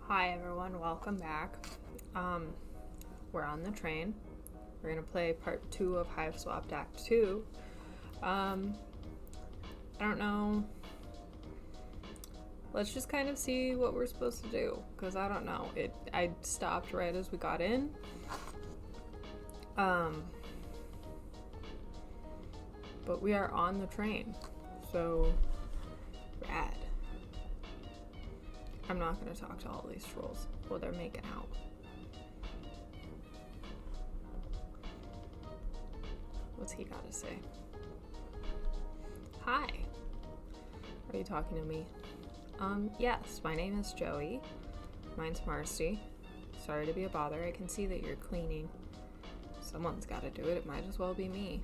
Hi everyone, welcome back. We're on the train. We're gonna play part 2 of Hiveswap Act 2. I don't know. Let's just kind of see what we're supposed to do, because I don't know. I stopped right as we got in. But we are on the train, so rad. I'm not going to talk to all these trolls while they're making out. What's he got to say? Hi. Are you talking to me? Yes, my name is Joey. Mine's Marcy. Sorry to be a bother. I can see that you're cleaning. Someone's got to do it. It might as well be me.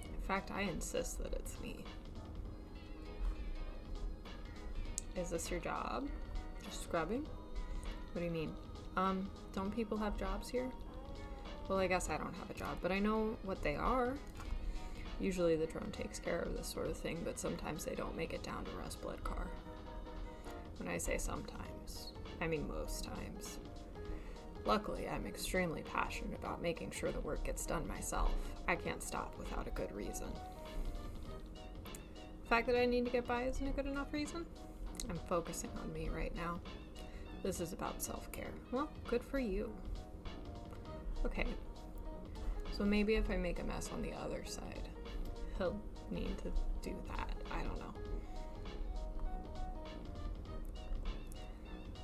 In fact, I insist that it's me. Is this your job? Just scrubbing? What do you mean? Don't people have jobs here? Well, I guess I don't have a job, but I know what they are. Usually the drone takes care of this sort of thing, but sometimes they don't make it down to Rust Blood Car. When I say sometimes, I mean most times. Luckily, I'm extremely passionate about making sure the work gets done myself. I can't stop without a good reason. The fact that I need to get by isn't a good enough reason? I'm focusing on me right now. This is about self-care. Well, good for you. Okay. So maybe if I make a mess on the other side, he'll need to do that. I don't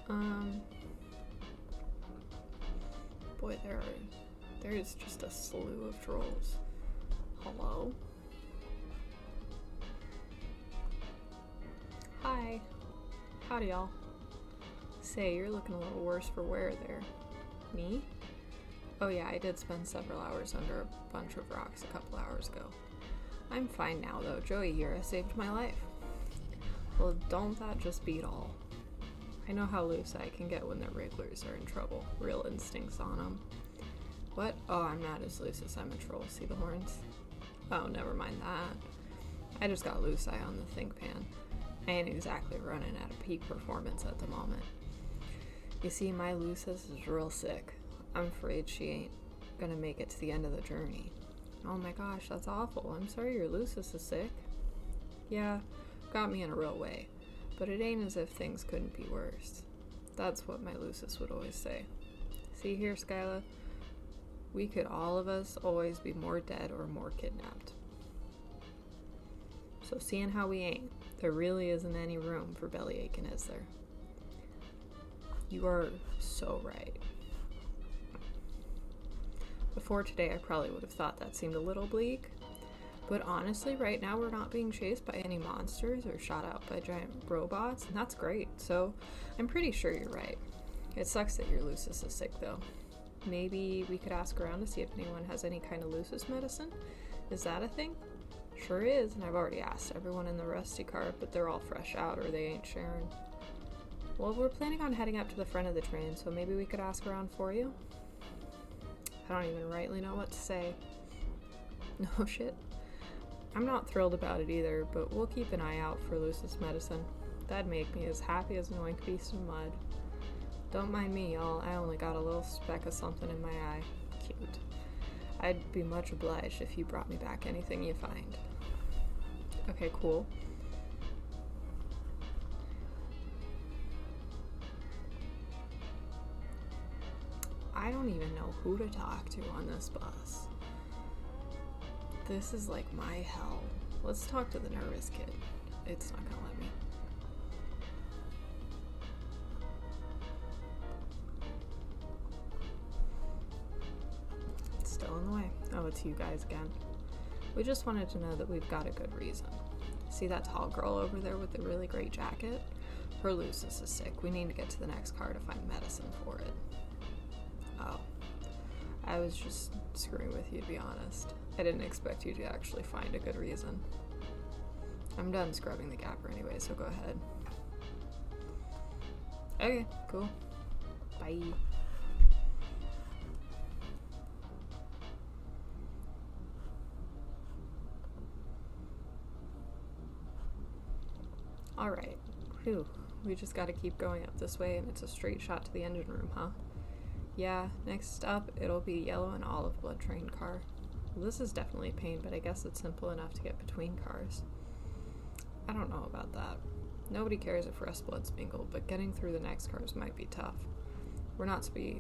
know. Boy, there is just a slew of trolls. Hello? Hi. Howdy, y'all. Say, you're looking a little worse for wear there. Me? Oh yeah, I did spend several hours under a bunch of rocks a couple hours ago. I'm fine now, though. Joey here saved my life. Well, don't that just beat all? I know how loose I can get when the Wrigglers are in trouble. Real instincts on them. What? Oh, I'm not as loose as I'm a troll. See the horns? Oh, never mind that. I just got loose eye on the think pan. I ain't exactly running at a peak performance at the moment. You see, my Lucis is real sick. I'm afraid she ain't gonna make it to the end of the journey. Oh my gosh, that's awful. I'm sorry your Lucis is sick. Yeah, got me in a real way. But it ain't as if things couldn't be worse. That's what my Lucis would always say. See here, Skyla? We could all of us always be more dead or more kidnapped. So seeing how we ain't, there really isn't any room for belly aching, is there? You are so right. Before today, I probably would have thought that seemed a little bleak. But honestly, right now we're not being chased by any monsters or shot out by giant robots, and that's great. So I'm pretty sure you're right. It sucks that your Lucis is sick, though. Maybe we could ask around to see if anyone has any kind of Lucis medicine? Is that a thing? Sure is, and I've already asked everyone in the rusty car, but they're all fresh out or they ain't sharing. Well, we're planning on heading up to the front of the train, so maybe we could ask around for you? I don't even rightly know what to say. No shit. I'm not thrilled about it either, but we'll keep an eye out for Lucis medicine. That'd make me as happy as an oink beast in mud. Don't mind me, y'all. I only got a little speck of something in my eye. Cute. I'd be much obliged if you brought me back anything you find. Okay, cool. I don't even know who to talk to on this bus. This is like my hell. Let's talk to the nervous kid. It's not gonna let me. It's still in the way. Oh, it's you guys again. We just wanted to know that we've got a good reason. See that tall girl over there with the really great jacket? Her Lucis is sick. We need to get to the next car to find medicine for it. Oh. I was just screwing with you, to be honest. I didn't expect you to actually find a good reason. I'm done scrubbing the gapper anyway, so go ahead. Okay, cool. Bye. Alright. Whew. We just gotta keep going up this way, and it's a straight shot to the engine room, huh? Yeah, next up, it'll be yellow and olive blood train car. Well, this is definitely a pain, but I guess it's simple enough to get between cars. I don't know about that. Nobody cares if Rust Blood's mingled, but getting through the next cars might be tough. We're not supposed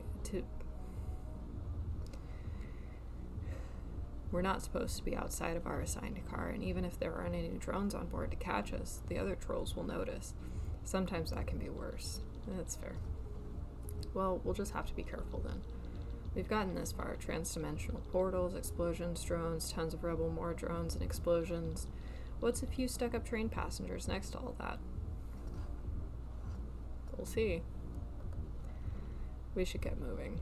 to be outside of our assigned car, and even if there aren't any drones on board to catch us, the other trolls will notice. Sometimes that can be worse. That's fair. Well, we'll just have to be careful then. We've gotten this far. Trans-dimensional portals, explosions, drones, tons of rebel, more drones and explosions. What's a few stuck-up train passengers next to all that? We'll see. We should get moving.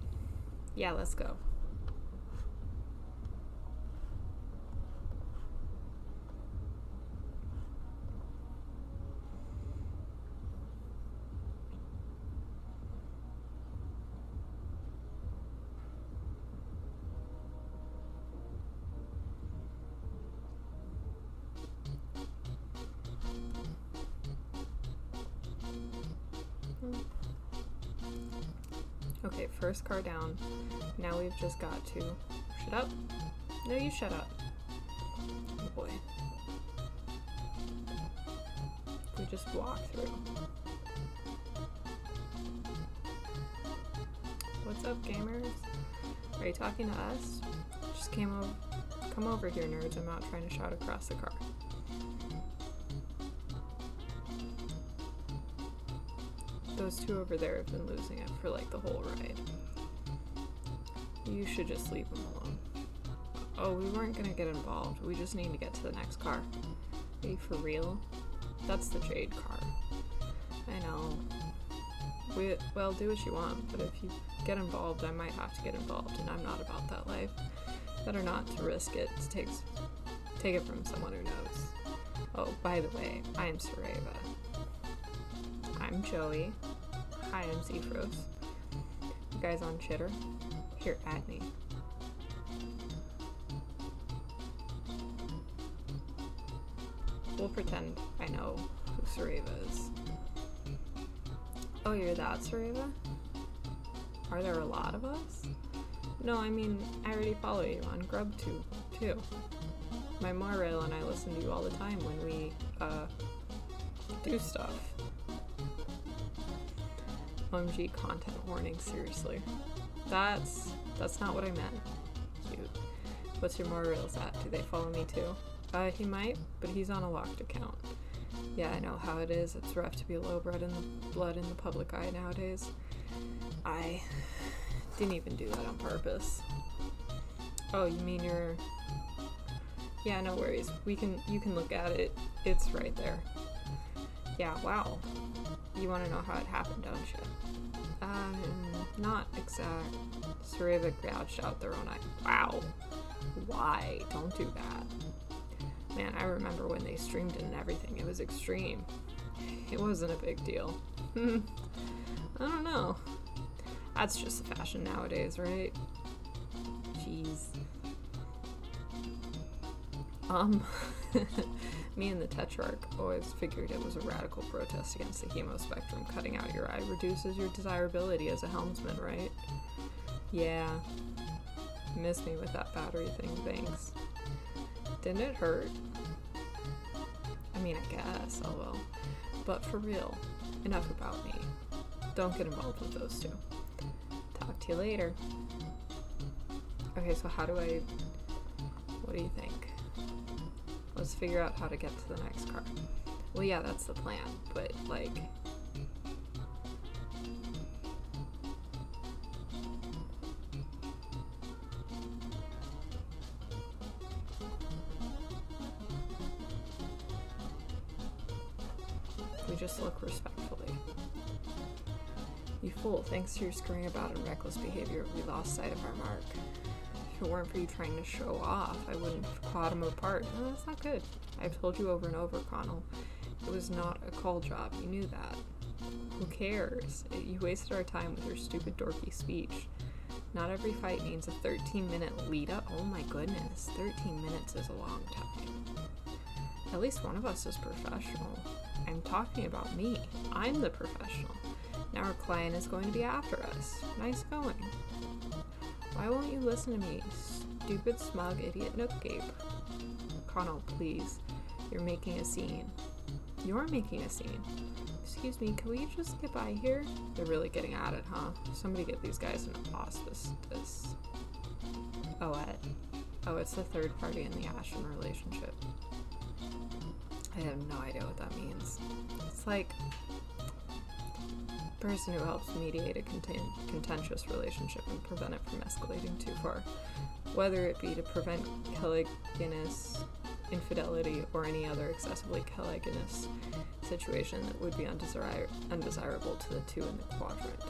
Yeah, let's go. Okay, first car down. Now we've just got to... Shut up. No, you shut up. Oh boy. We just walk through. What's up, gamers? Are you talking to us? Just come over here, nerds. I'm not trying to shout across the car. Those two over there have been losing it for like the whole ride. You should just leave them alone. Oh, we weren't gonna get involved. We just need to get to the next car. Are you for real? That's the Jade car. I know. Well, do what you want, but if you get involved, I might have to get involved, and I'm not about that life. Better not to risk it. Take it from someone who knows. Oh, by the way, I am Sareva. I'm Joey. Hi, I'm Zephros. You guys on Chitter? Here, add me. We'll pretend I know who Sareva is. Oh, you're that Sareva? Are there a lot of us? No, I mean, I already follow you on GrubTube, too. My Moirail and I listen to you all the time when we, do stuff. OMG content warning, seriously. That's not what I meant. Cute. What's your Moirail's at? Do they follow me too? He might, but he's on a locked account. Yeah, I know how it is. It's rough to be low blood in the public eye nowadays. I didn't even do that on purpose. Oh, you mean you're... Yeah, no worries. You can look at it. It's right there. Yeah, wow. You want to know how it happened, don't you? Not exact. Sareva gouged out their own eye. Wow. Why? Don't do that. Man, I remember when they streamed it and everything. It was extreme. It wasn't a big deal. I don't know. That's just the fashion nowadays, right? Jeez. Me and the Tetrarch always figured it was a radical protest against the hemo spectrum. Cutting out your eye reduces your desirability as a helmsman, right? Yeah. Missed me with that battery thing, thanks. Didn't it hurt? I mean, I guess, oh well. But for real, enough about me. Don't get involved with those two. Talk to you later. Okay, so what do you think? Let's figure out how to get to the next car. Well, yeah, that's the plan, but, like... We just look respectfully. You fool, thanks to your screwing about and reckless behavior, we lost sight of our mark. If it weren't for you trying to show off, I wouldn't have clawed him apart. No, that's not good. I've told you over and over, Connell. It was not a call job. You knew that. Who cares? You wasted our time with your stupid dorky speech. Not every fight needs a 13-minute lead-up. Oh my goodness, 13 minutes is a long time. At least one of us is professional. I'm talking about me. I'm the professional. Now our client is going to be after us. Nice going. Why won't you listen to me, stupid, smug, idiot Nookgape? Connell, please. You're making a scene. You're making a scene. Excuse me, can we just get by here? They're really getting at it, huh? Somebody get these guys an auspice. Oh, what? Oh, it's the third party in the Ashton relationship. I have no idea what that means. It's like the person who helps mediate a contentious relationship and prevent it from escalating too far. Whether it be to prevent caliginous infidelity or any other excessively caliginous situation that would be undesirable to the two in the quadrant.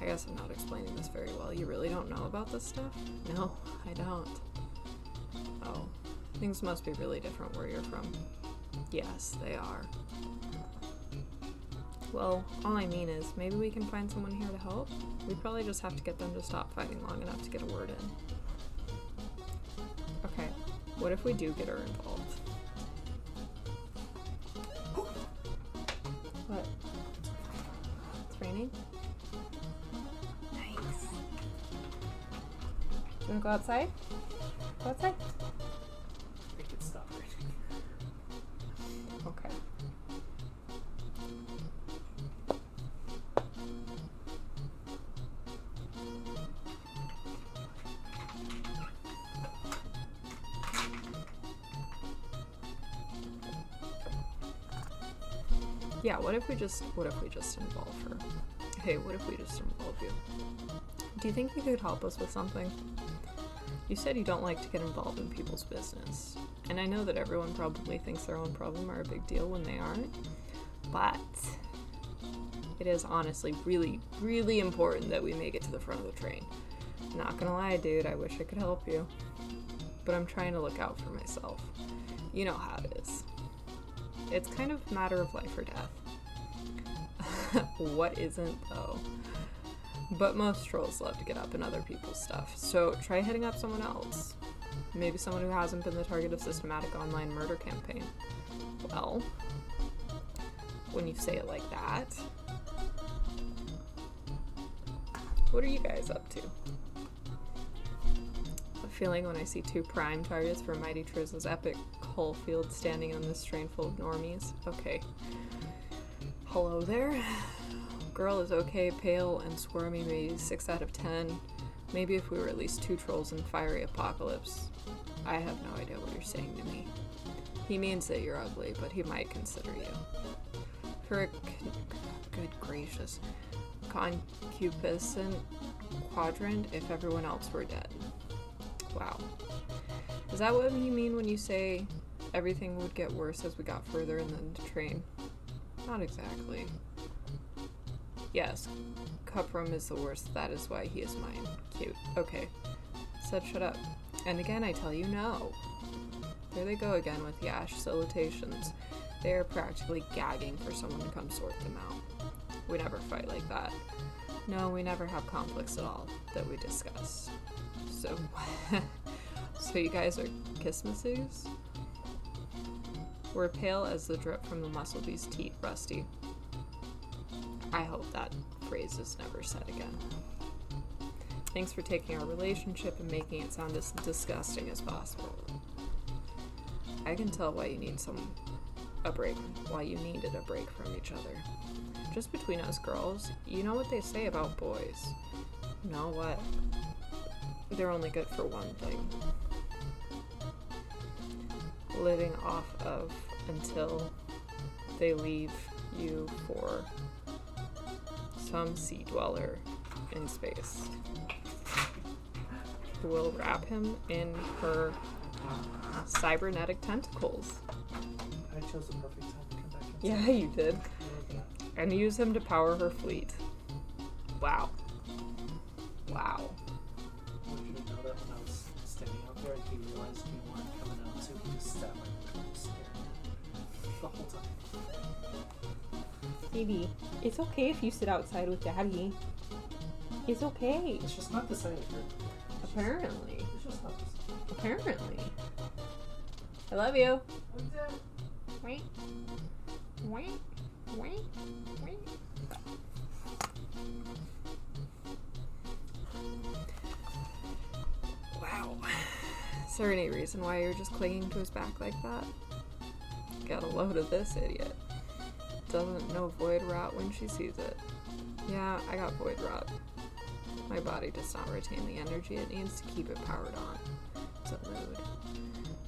I guess I'm not explaining this very well. You really don't know about this stuff? No, I don't. Oh, things must be really different where you're from. Yes, they are. Well, all I mean is, maybe we can find someone here to help? We probably just have to get them to stop fighting long enough to get a word in. Okay, what if we do get her involved? What? It's raining? Nice. You wanna go outside? Go outside? Make it stop raining. Okay. Yeah, what if we just involve her? Hey, what if we just involve you? Do you think you could help us with something? You said you don't like to get involved in people's business. And I know that everyone probably thinks their own problem are a big deal when they aren't. But it is honestly really, really important that we make it to the front of the train. Not gonna lie, dude, I wish I could help you. But I'm trying to look out for myself. You know how it is. It's kind of a matter of life or death. What isn't, though? But most trolls love to get up in other people's stuff, so try hitting up someone else. Maybe someone who hasn't been the target of systematic online murder campaign. Well, when you say it like that, what are you guys up to? A feeling when I see two prime targets for Mighty Triz's epic whole field standing in this train full of normies. Okay. Hello there. Girl is okay, pale and squirmy, maybe 6 out of 10. Maybe if we were at least 2 trolls in fiery apocalypse. I have no idea what you're saying to me. He means that you're ugly, but he might consider you. For a good gracious, concupiscent quadrant if everyone else were dead. Wow. Is that what you mean when you say everything would get worse as we got further in the train? Not exactly. Yes, Cuprum is the worst. That is why he is mine. Cute. Okay. Said shut up. And again, I tell you no. There they go again with the Ash salutations. They are practically gagging for someone to come sort them out. We never fight like that. No, we never have conflicts at all that we discuss. So, so you guys are Kismasus? We're pale as the drip from the Musslebee's teeth, Rusty. I hope that phrase is never said again. Thanks for taking our relationship and making it sound as disgusting as possible. I can tell why you need why you needed a break from each other. Just between us girls, you know what they say about boys. You know what? They're only good for one thing. Living off of until they leave you for some sea dweller in space who will wrap him in her cybernetic tentacles. I chose the perfect time to come back inside. Yeah, you did. And use him to power her fleet. Wow. Wow. I want you to know that when I was standing out there, he realized we weren't coming out, so he just sat like that, staring the whole time. Phoebe, it's okay if you sit outside with Daddy. It's okay. It's just not the same as her. Apparently. It's just not the same. Apparently. I love you. What's that? Wait. Wait. Wait. Wait. Wow. Is there any reason why you're just clinging to his back like that? Got a load of this idiot. Doesn't know void rot when she sees it. Yeah, I got void rot. My body does not retain the energy it needs to keep it powered on. It's a mood.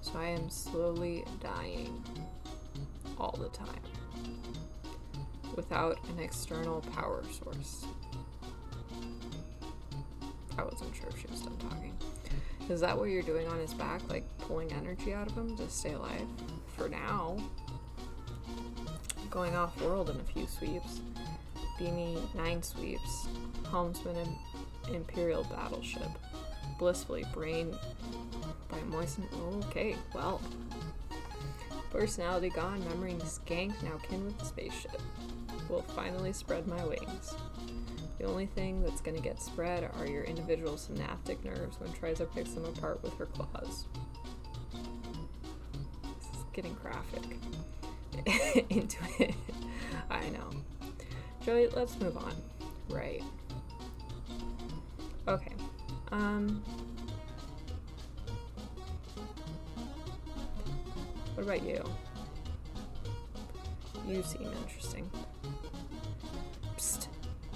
So I am slowly dying all the time without an external power source. I wasn't sure if she was done talking. Is that what you're doing on his back? Like pulling energy out of him to stay alive? For now. Going off world in a few sweeps. Beamy 9 sweeps. Helmsman Imperial Battleship. Blissfully brain by moistened. Okay, well. Personality gone, memory skanked, now kin with the spaceship. Will finally spread my wings. The only thing that's gonna get spread are your individual synaptic nerves when Triza picks them apart with her claws. This is getting graphic. Into it. I know. Joey, let's move on. Right. Okay. What about you? You seem interesting. Psst.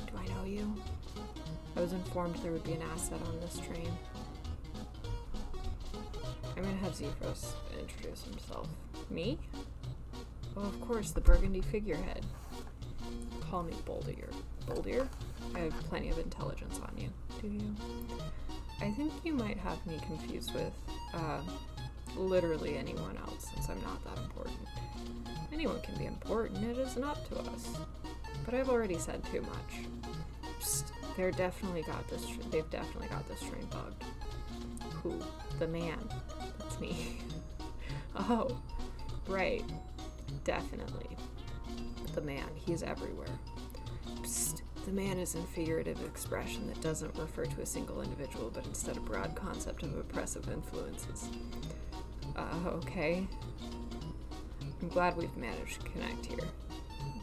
Do I know you? I was informed there would be an asset on this train. I'm gonna have Zephyros introduce himself. Me? Oh, of course, the burgundy figurehead. Call me Boldier. Boldier? I have plenty of intelligence on you. Do you? I think you might have me confused with, literally anyone else, since I'm not that important. Anyone can be important, it isn't up to us. But I've already said too much. Psst, they've definitely got this train bugged. Who? The man. That's me. Oh, right. Definitely. The man. He's everywhere. Psst. The man is a figurative expression that doesn't refer to a single individual, but instead a broad concept of oppressive influences. Okay. I'm glad we've managed to connect here.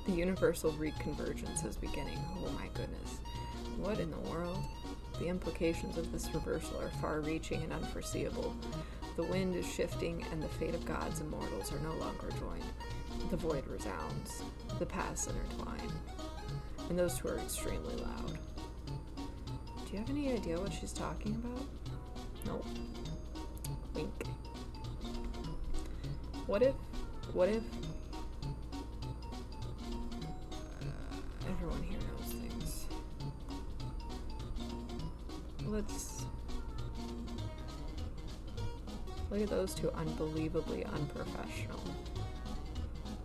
The universal reconvergence is beginning. Oh my goodness. What in the world? The implications of this reversal are far-reaching and unforeseeable. The wind is shifting, and the fate of gods and mortals are no longer joined. The void resounds. The paths intertwine. And those two are extremely loud. Do you have any idea what she's talking about? Nope. Wink. What if everyone here knows things. Let's look at those two unbelievably unprofessional.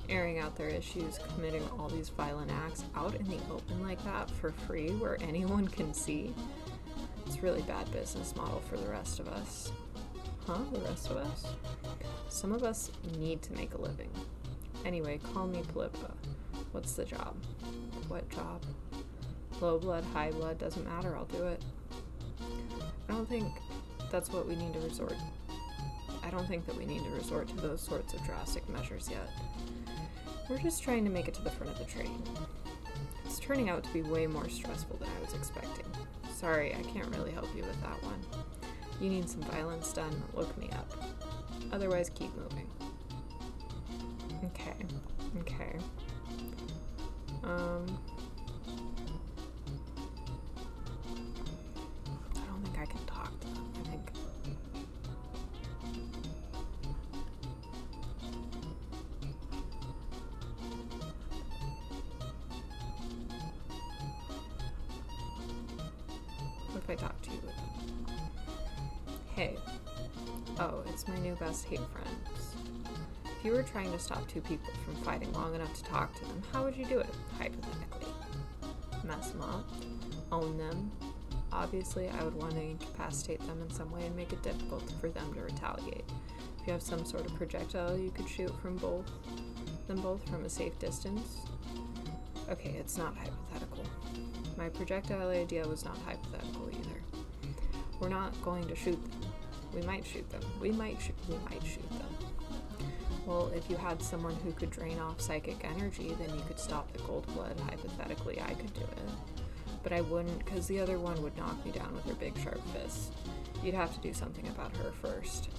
Airing out their issues, committing all these violent acts out in the open like that for free where anyone can see. It's really bad business model for the rest of us. Huh? The rest of us? Some of us need to make a living. Anyway, call me Polyppa. What's the job? What job? Low blood, high blood, doesn't matter, I'll do it. I don't think that's what we need to resort. I don't think that we need to resort to those sorts of drastic measures yet. We're just trying to make it to the front of the train. It's turning out to be way more stressful than I was expecting. Sorry, I can't really help you with that one. You need some violence done, look me up. Otherwise, keep moving. Okay. I don't think I can talk to them. I think... What if I talk to you? Hey. Oh, it's my new best hate friends. If you were trying to stop two people from fighting long enough to talk to them, how would you do it, hypothetically? Mess them up? Own them? Obviously, I would want to incapacitate them in some way and make it difficult for them to retaliate. If you have some sort of projectile you could shoot from them both from a safe distance. Okay, it's not hypothetical. My projectile idea was not hypothetical either. We're not going to shoot them. We might shoot them. We might shoot them. Well, if you had someone who could drain off psychic energy, then you could stop the gold blood. Hypothetically, I could do it. But I wouldn't, because the other one would knock me down with her big sharp fist. You'd have to do something about her first.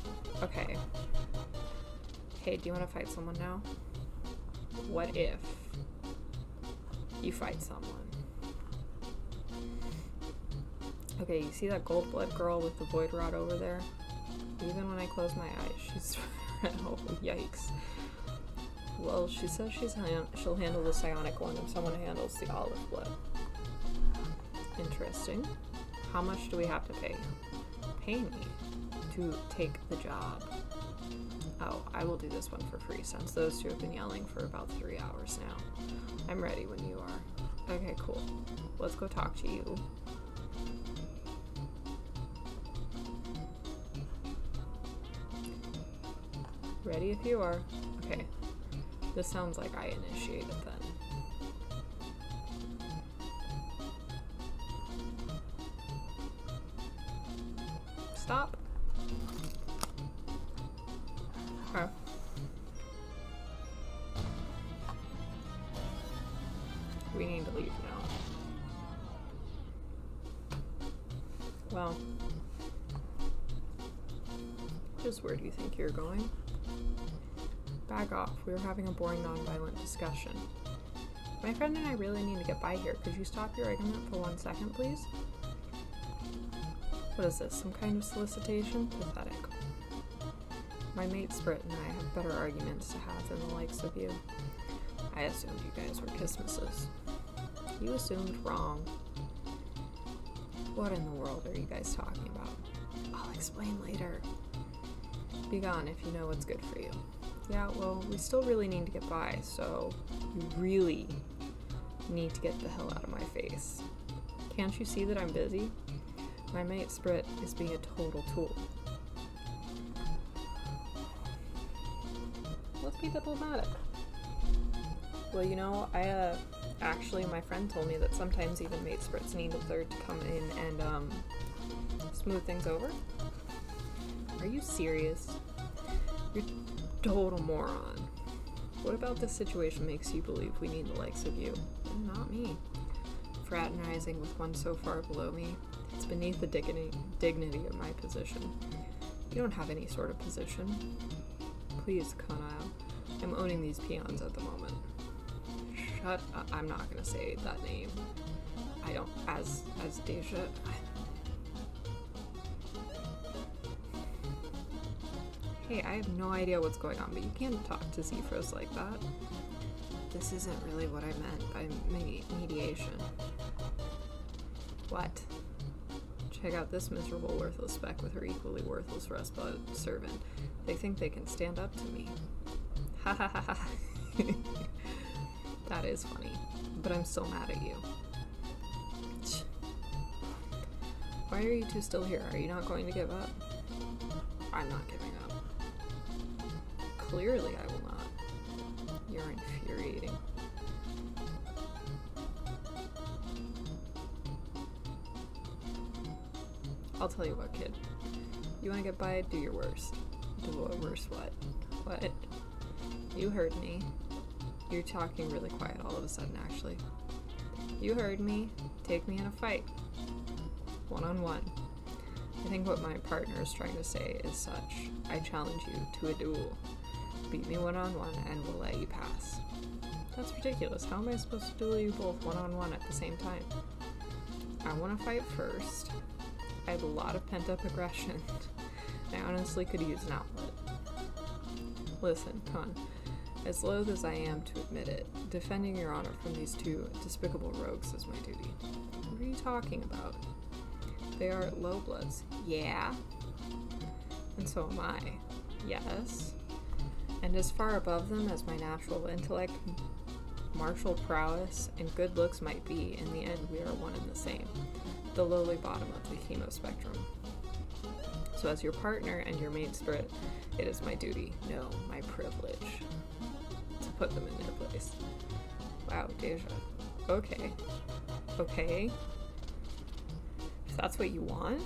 Okay. Hey, do you want to fight someone now? What if you fight someone? Okay, you see that gold blood girl with the void rod over there? Even when I close my eyes, she's... oh, yikes. Well, she says she'll handle the psionic one if someone handles the olive blood. Interesting. How much do we have to pay? Pay me to take the job. Oh, I will do this one for free since those two have been yelling for about 3 hours now. I'm ready when you are. Okay, cool. Let's go talk to you. Ready if you are. Okay. This sounds like I initiated then. Stop. Okay. We need to leave now. Well, just where do you think you're going? Back off. We were having a boring, non-violent discussion. My friend and I really need to get by here. Could you stop your argument for 1 second, please? What is this? Some kind of solicitation? Pathetic. My mate Sprit and I have better arguments to have than the likes of you. I assumed you guys were Kismisses. You assumed wrong. What in the world are you guys talking about? I'll explain later. Be gone if you know what's good for you. Yeah, well, we still really need to get by, so you really need to get the hell out of my face. Can't you see that I'm busy? My mate Sprit is being a total tool. Let's be diplomatic. Well, you know, actually, my friend told me that sometimes even mate Sprits need a third to come in and, smooth things over. Are you serious? You're a total moron. What about this situation makes you believe we need the likes of you? Not me. Fraternizing with one so far below me, it's beneath the dignity of my position. You don't have any sort of position. Please, Kanao. I'm owning these peons at the moment. Shut up. I'm not gonna say that name. I don't, as Deja. Hey, I have no idea what's going on, but you can't talk to Zephyros like that. This isn't really what I meant by mediation. What? Check out this miserable, worthless speck with her equally worthless rustbud servant. They think they can stand up to me. Ha ha ha ha. That is funny, but I'm still mad at you. Why are you two still here? Are you not going to give up? I'm not giving up. Clearly I will not. You're infuriating. I'll tell you what, kid. You want to get by? Do your worst. Do what? Worst what? What? You heard me. You're talking really quiet all of a sudden, actually. You heard me. Take me in a fight. One-on-one. I think what my partner is trying to say is such. I challenge you to a duel. Beat me one-on-one and we'll let you pass. That's ridiculous. How am I supposed to duel you both one-on-one at the same time? I want to fight first. I have a lot of pent-up aggression. I honestly could use an outlet. Listen, Con. As loath as I am to admit it, defending your honor from these two despicable rogues is my duty. What are you talking about? They are low bloods. Yeah. And so am I. Yes. And as far above them as my natural intellect, martial prowess, and good looks might be, in the end we are one and the same. The lowly bottom of the chemo spectrum. So as your partner and your mate Spirit, it is my duty, no, my privilege, to put them in their place. Wow, Deja. Okay. Okay. If that's what you want?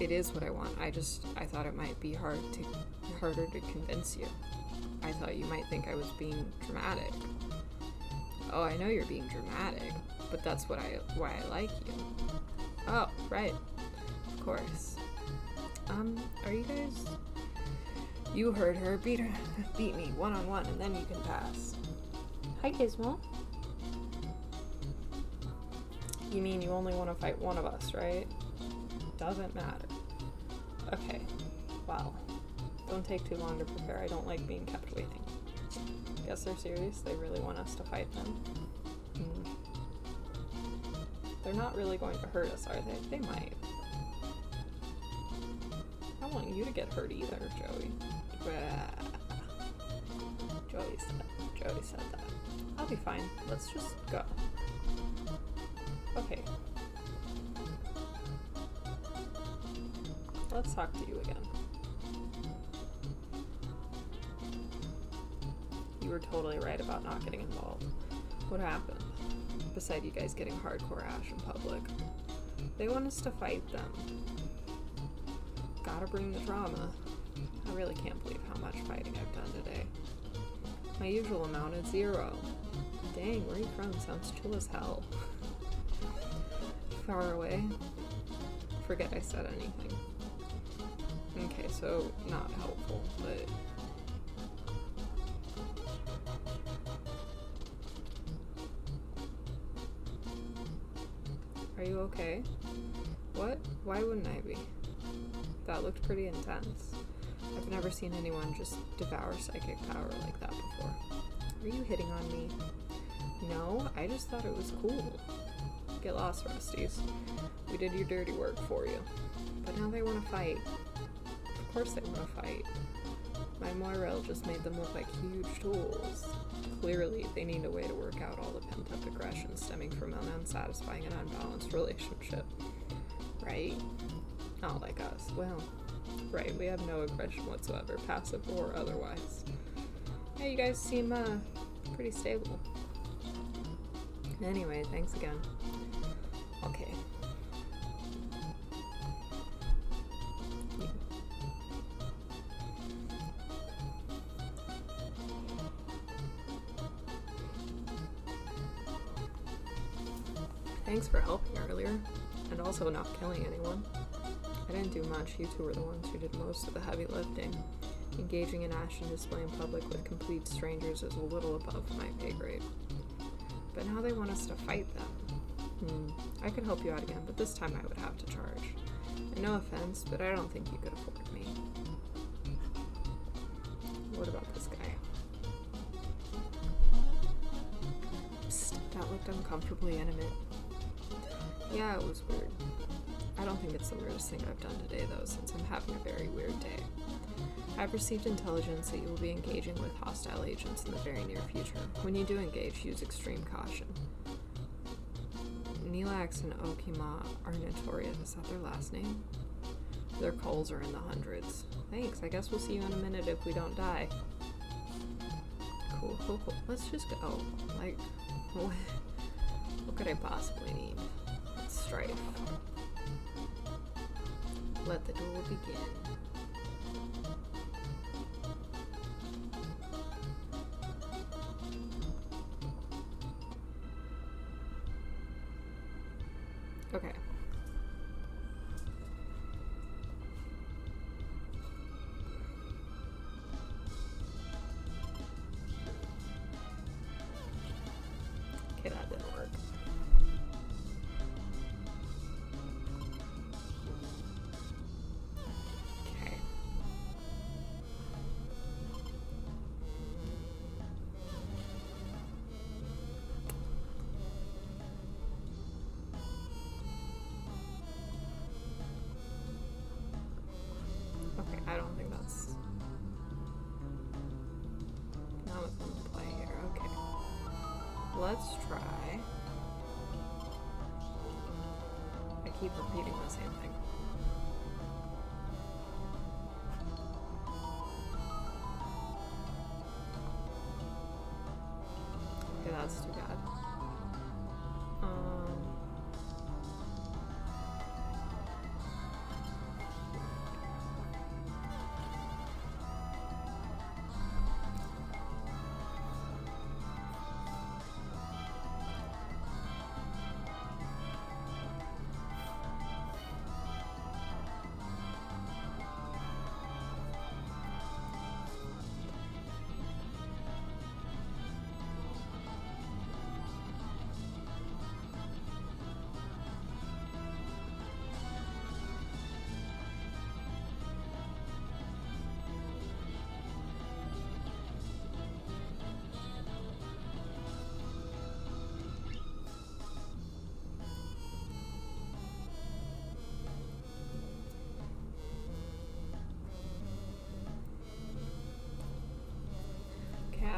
it is what I want. I thought it might be harder to convince you. I thought you might think I was being dramatic. Oh, I know you're being dramatic, but that's why I like you. Oh, right. Of course. Are you guys... You heard her. Beat me one-on-one, and then you can pass. Hi, Gizmo. You mean you only want to fight one of us, right? Doesn't matter. Okay. Well, don't take too long to prepare. I don't like being kept waiting. Guess they're serious. They really want us to fight them. They're not really going to hurt us, are they? They might. I don't want you to get hurt either, Joey. Jody said that. I'll be fine. Let's just go. Okay. Let's talk to you again. You were totally right about not getting involved. What happened? Beside you guys getting hardcore ash in public. They want us to fight them. Gotta bring the drama. I really can't believe how much fighting I've done today. My usual amount is 0. Dang, where are you from? Sounds chill as hell. Far away? Forget I said anything. Okay, so not helpful, but... Are you okay? What? Why wouldn't I be? That looked pretty intense. I've never seen anyone just devour psychic power like that before. Are you hitting on me? No, I just thought it was cool. Get lost, Rusties. We did your dirty work for you. But now they want to fight. Of course they want to fight. My Moirel just made them look like huge tools. Clearly, they need a way to work out all the pent-up aggression stemming from an unsatisfying and unbalanced relationship. Right? Not like us. Well, right, we have no aggression whatsoever, passive or otherwise. Yeah, you guys seem, pretty stable. Anyway, thanks again. Okay. Thanks for helping earlier, and also not killing anyone. I didn't do much. You two were the ones who did most of the heavy lifting. Engaging in ash and display in public with complete strangers is a little above my pay grade. But now they want us to fight them. I could help you out again, but this time I would have to charge. And no offense, but I don't think you could afford me. What about this guy? Psst, that looked uncomfortably intimate. Yeah, it was weird. I don't think it's the weirdest thing I've done today, though, since I'm having a very weird day. I've received intelligence that you will be engaging with hostile agents in the very near future. When you do engage, use extreme caution. Nilax and Okima are notorious. Is that their last name? Their calls are in the hundreds. Thanks, I guess we'll see you in a minute if we don't die. Cool. Let's just go. Like, what could I possibly need? Strife. Let the duel begin. Okay. Okay, that didn't work. Okay. Okay, I don't think that's not what's in play here. Okay. Let's try. I keep repeating the same thing. Okay, that's too bad.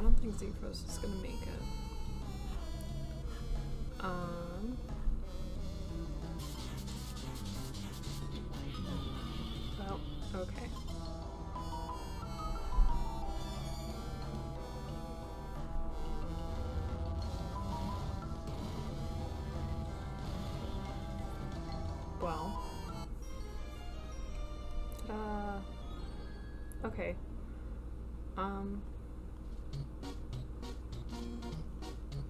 don't think Zephos is gonna make it. Well, okay. Well. Okay.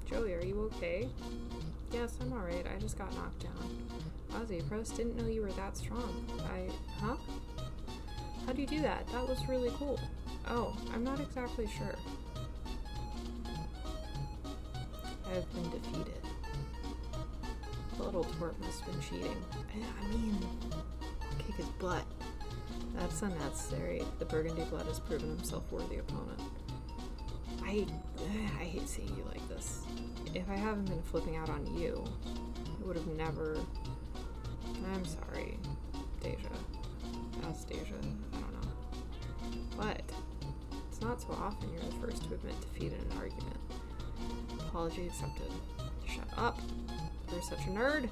Joey, are you okay? Yes, I'm alright. I just got knocked down. Wow, Zephos, didn't know you were that strong. Huh? How'd you do that? That was really cool. Oh, I'm not exactly sure. I have been defeated. The little twerp must have been cheating. I mean, kick his butt. That's unnecessary. The Burgundy blood has proven himself worthy opponent. I hate seeing you like this. If I haven't been flipping out on you, I would have never... I'm sorry, Deja. Ask Deja. I don't know. But it's not so often you're the first to admit defeat in an argument. Apology accepted. Shut up. You're such a nerd.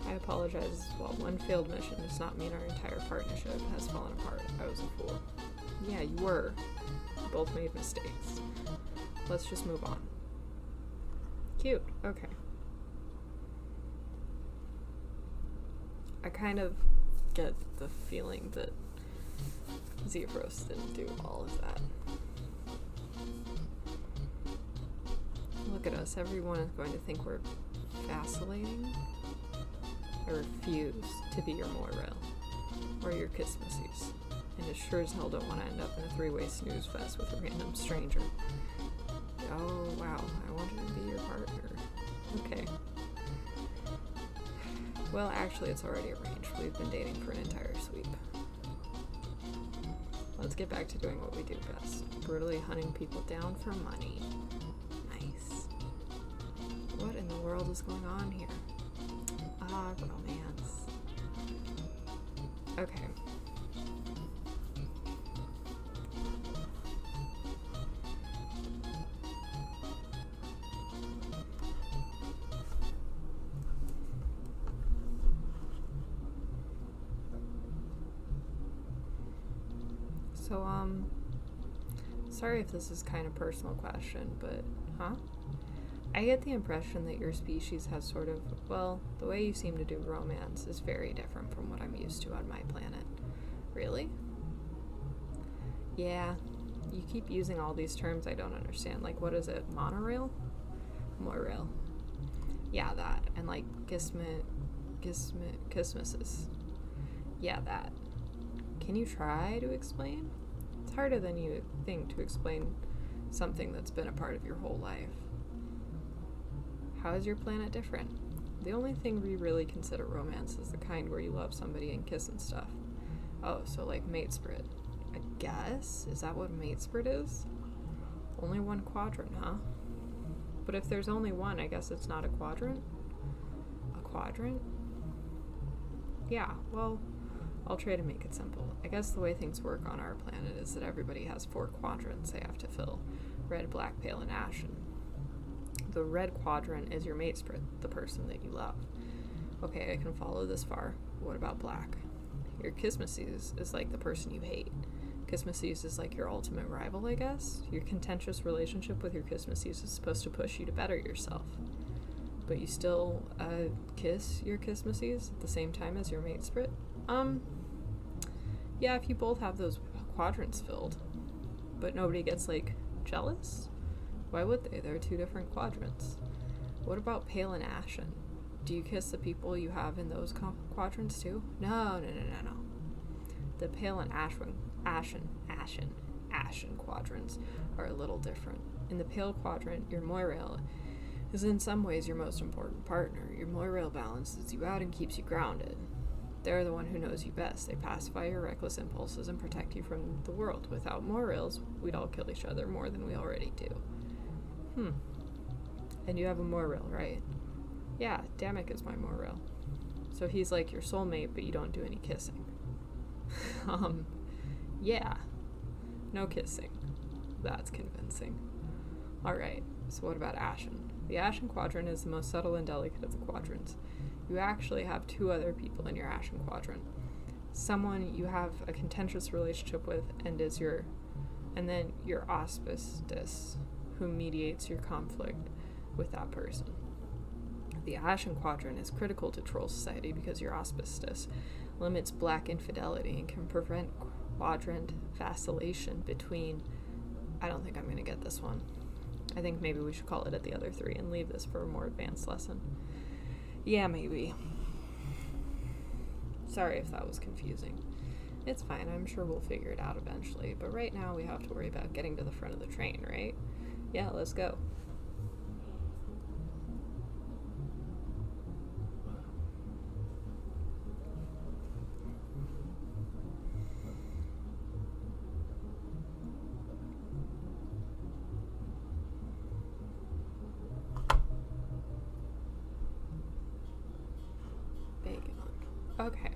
I apologize as well. One failed mission does not mean our entire partnership has fallen apart. I was a fool. Yeah, you were. We both made mistakes. Let's just move on. Cute. Okay. I kind of get the feeling that Zephos didn't do all of that. Look at us. Everyone is going to think we're vacillating. I refuse to be your Moirail or your Kismacies. And I sure as hell don't want to end up in a three-way snooze fest with a random stranger. Oh, wow. I wanted to be your partner. Okay. Well, actually, it's already arranged. We've been dating for an entire sweep. Let's get back to doing what we do best. Brutally hunting people down for money. Nice. What in the world is going on here? Ah, romance. Okay. So, sorry if this is kind of personal question, but, I get the impression that your species has sort of, well, the way you seem to do romance is very different from what I'm used to on my planet. Really? Yeah. You keep using all these terms I don't understand. Like, what is it? Monorail? Moirail. Yeah, that. And like, Kismases. Yeah, that. Can you try to explain? It's harder than you think to explain something that's been a part of your whole life. How is your planet different? The only thing we really consider romance is the kind where you love somebody and kiss and stuff. Oh, so like Matesprit. I guess? Is that what Matesprit is? Only one quadrant, huh? But if there's only one, I guess it's not a quadrant? A quadrant? Yeah, well, I'll try to make it simple. I guess the way things work on our planet is that everybody has 4 quadrants they have to fill. Red, black, pale, and ashen. The red quadrant is your Matesprit, the person that you love. Okay, I can follow this far. What about black? Your Kismacies is like the person you hate. Kismacies is like your ultimate rival, I guess. Your contentious relationship with your Kismacies is supposed to push you to better yourself. But you still, kiss your Kismacies at the same time as your Matesprit? Yeah, if you both have those quadrants filled. But nobody gets, like, jealous? Why would they? They're 2 different quadrants. What about pale and ashen? Do you kiss the people you have in those quadrants too? No. The pale and ashen quadrants are a little different. In the pale quadrant, your Moirail is in some ways your most important partner. Your Moirail balances you out and keeps you grounded. They're the one who knows you best. They pacify your reckless impulses and protect you from the world. Without Moirails, we'd all kill each other more than we already do. And you have a Moirail, right? Yeah, Damek is my Moirail. So he's like your soulmate, but you don't do any kissing. Yeah. No kissing. That's convincing. Alright, so what about Ashen? The Ashen Quadrant is the most subtle and delicate of the quadrants. You actually have 2 other people in your Ashen Quadrant. Someone you have a contentious relationship with and then your auspicious, who mediates your conflict with that person. The Ashen Quadrant is critical to troll society because your auspicious limits black infidelity and can prevent quadrant vacillation between... I don't think I'm going to get this one. I think maybe we should call it at the other 3 and leave this for a more advanced lesson. Yeah, maybe. Sorry if that was confusing. It's fine, I'm sure we'll figure it out eventually, but right now we have to worry about getting to the front of the train, right? Yeah, let's go. Bacon. Okay.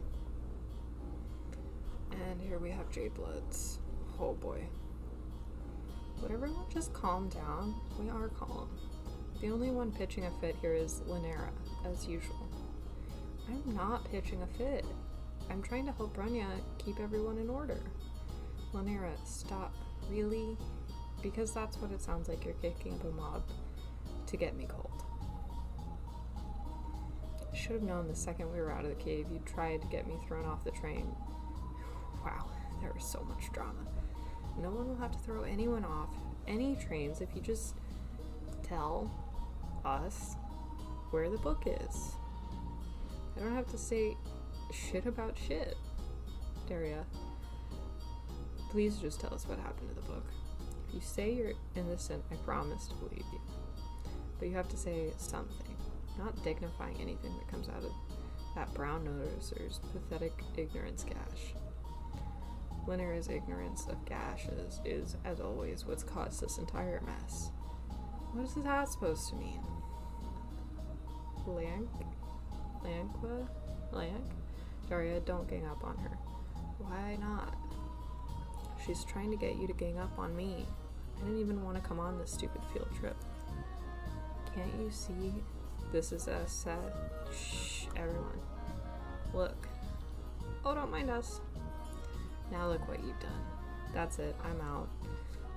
And here we have Jade Bloods. Oh boy. Would everyone just calm down? We are calm. The only one pitching a fit here is Lynera, as usual. I'm not pitching a fit. I'm trying to help Brunya keep everyone in order. Lynera, stop. Really? Because that's what it sounds like, you're kicking up a mob to get me cold. I should have known the second we were out of the cave you'd try to get me thrown off the train. Wow, there was so much drama. No one will have to throw anyone off any trains if you just tell us where the book is. I don't have to say shit about shit. Daria, please just tell us what happened to the book. If you say you're innocent, I promise to believe you. But you have to say something, not dignifying anything that comes out of that brown noser's pathetic ignorance gash. Lynera's ignorance of gashes is, as always, what's caused this entire mess. What is that supposed to mean? Lank? Daria, don't gang up on her. Why not? She's trying to get you to gang up on me. I didn't even want to come on this stupid field trip. Can't you see this is a set? Shh, everyone. Look. Oh, don't mind us. Now look what you've done. That's it, I'm out.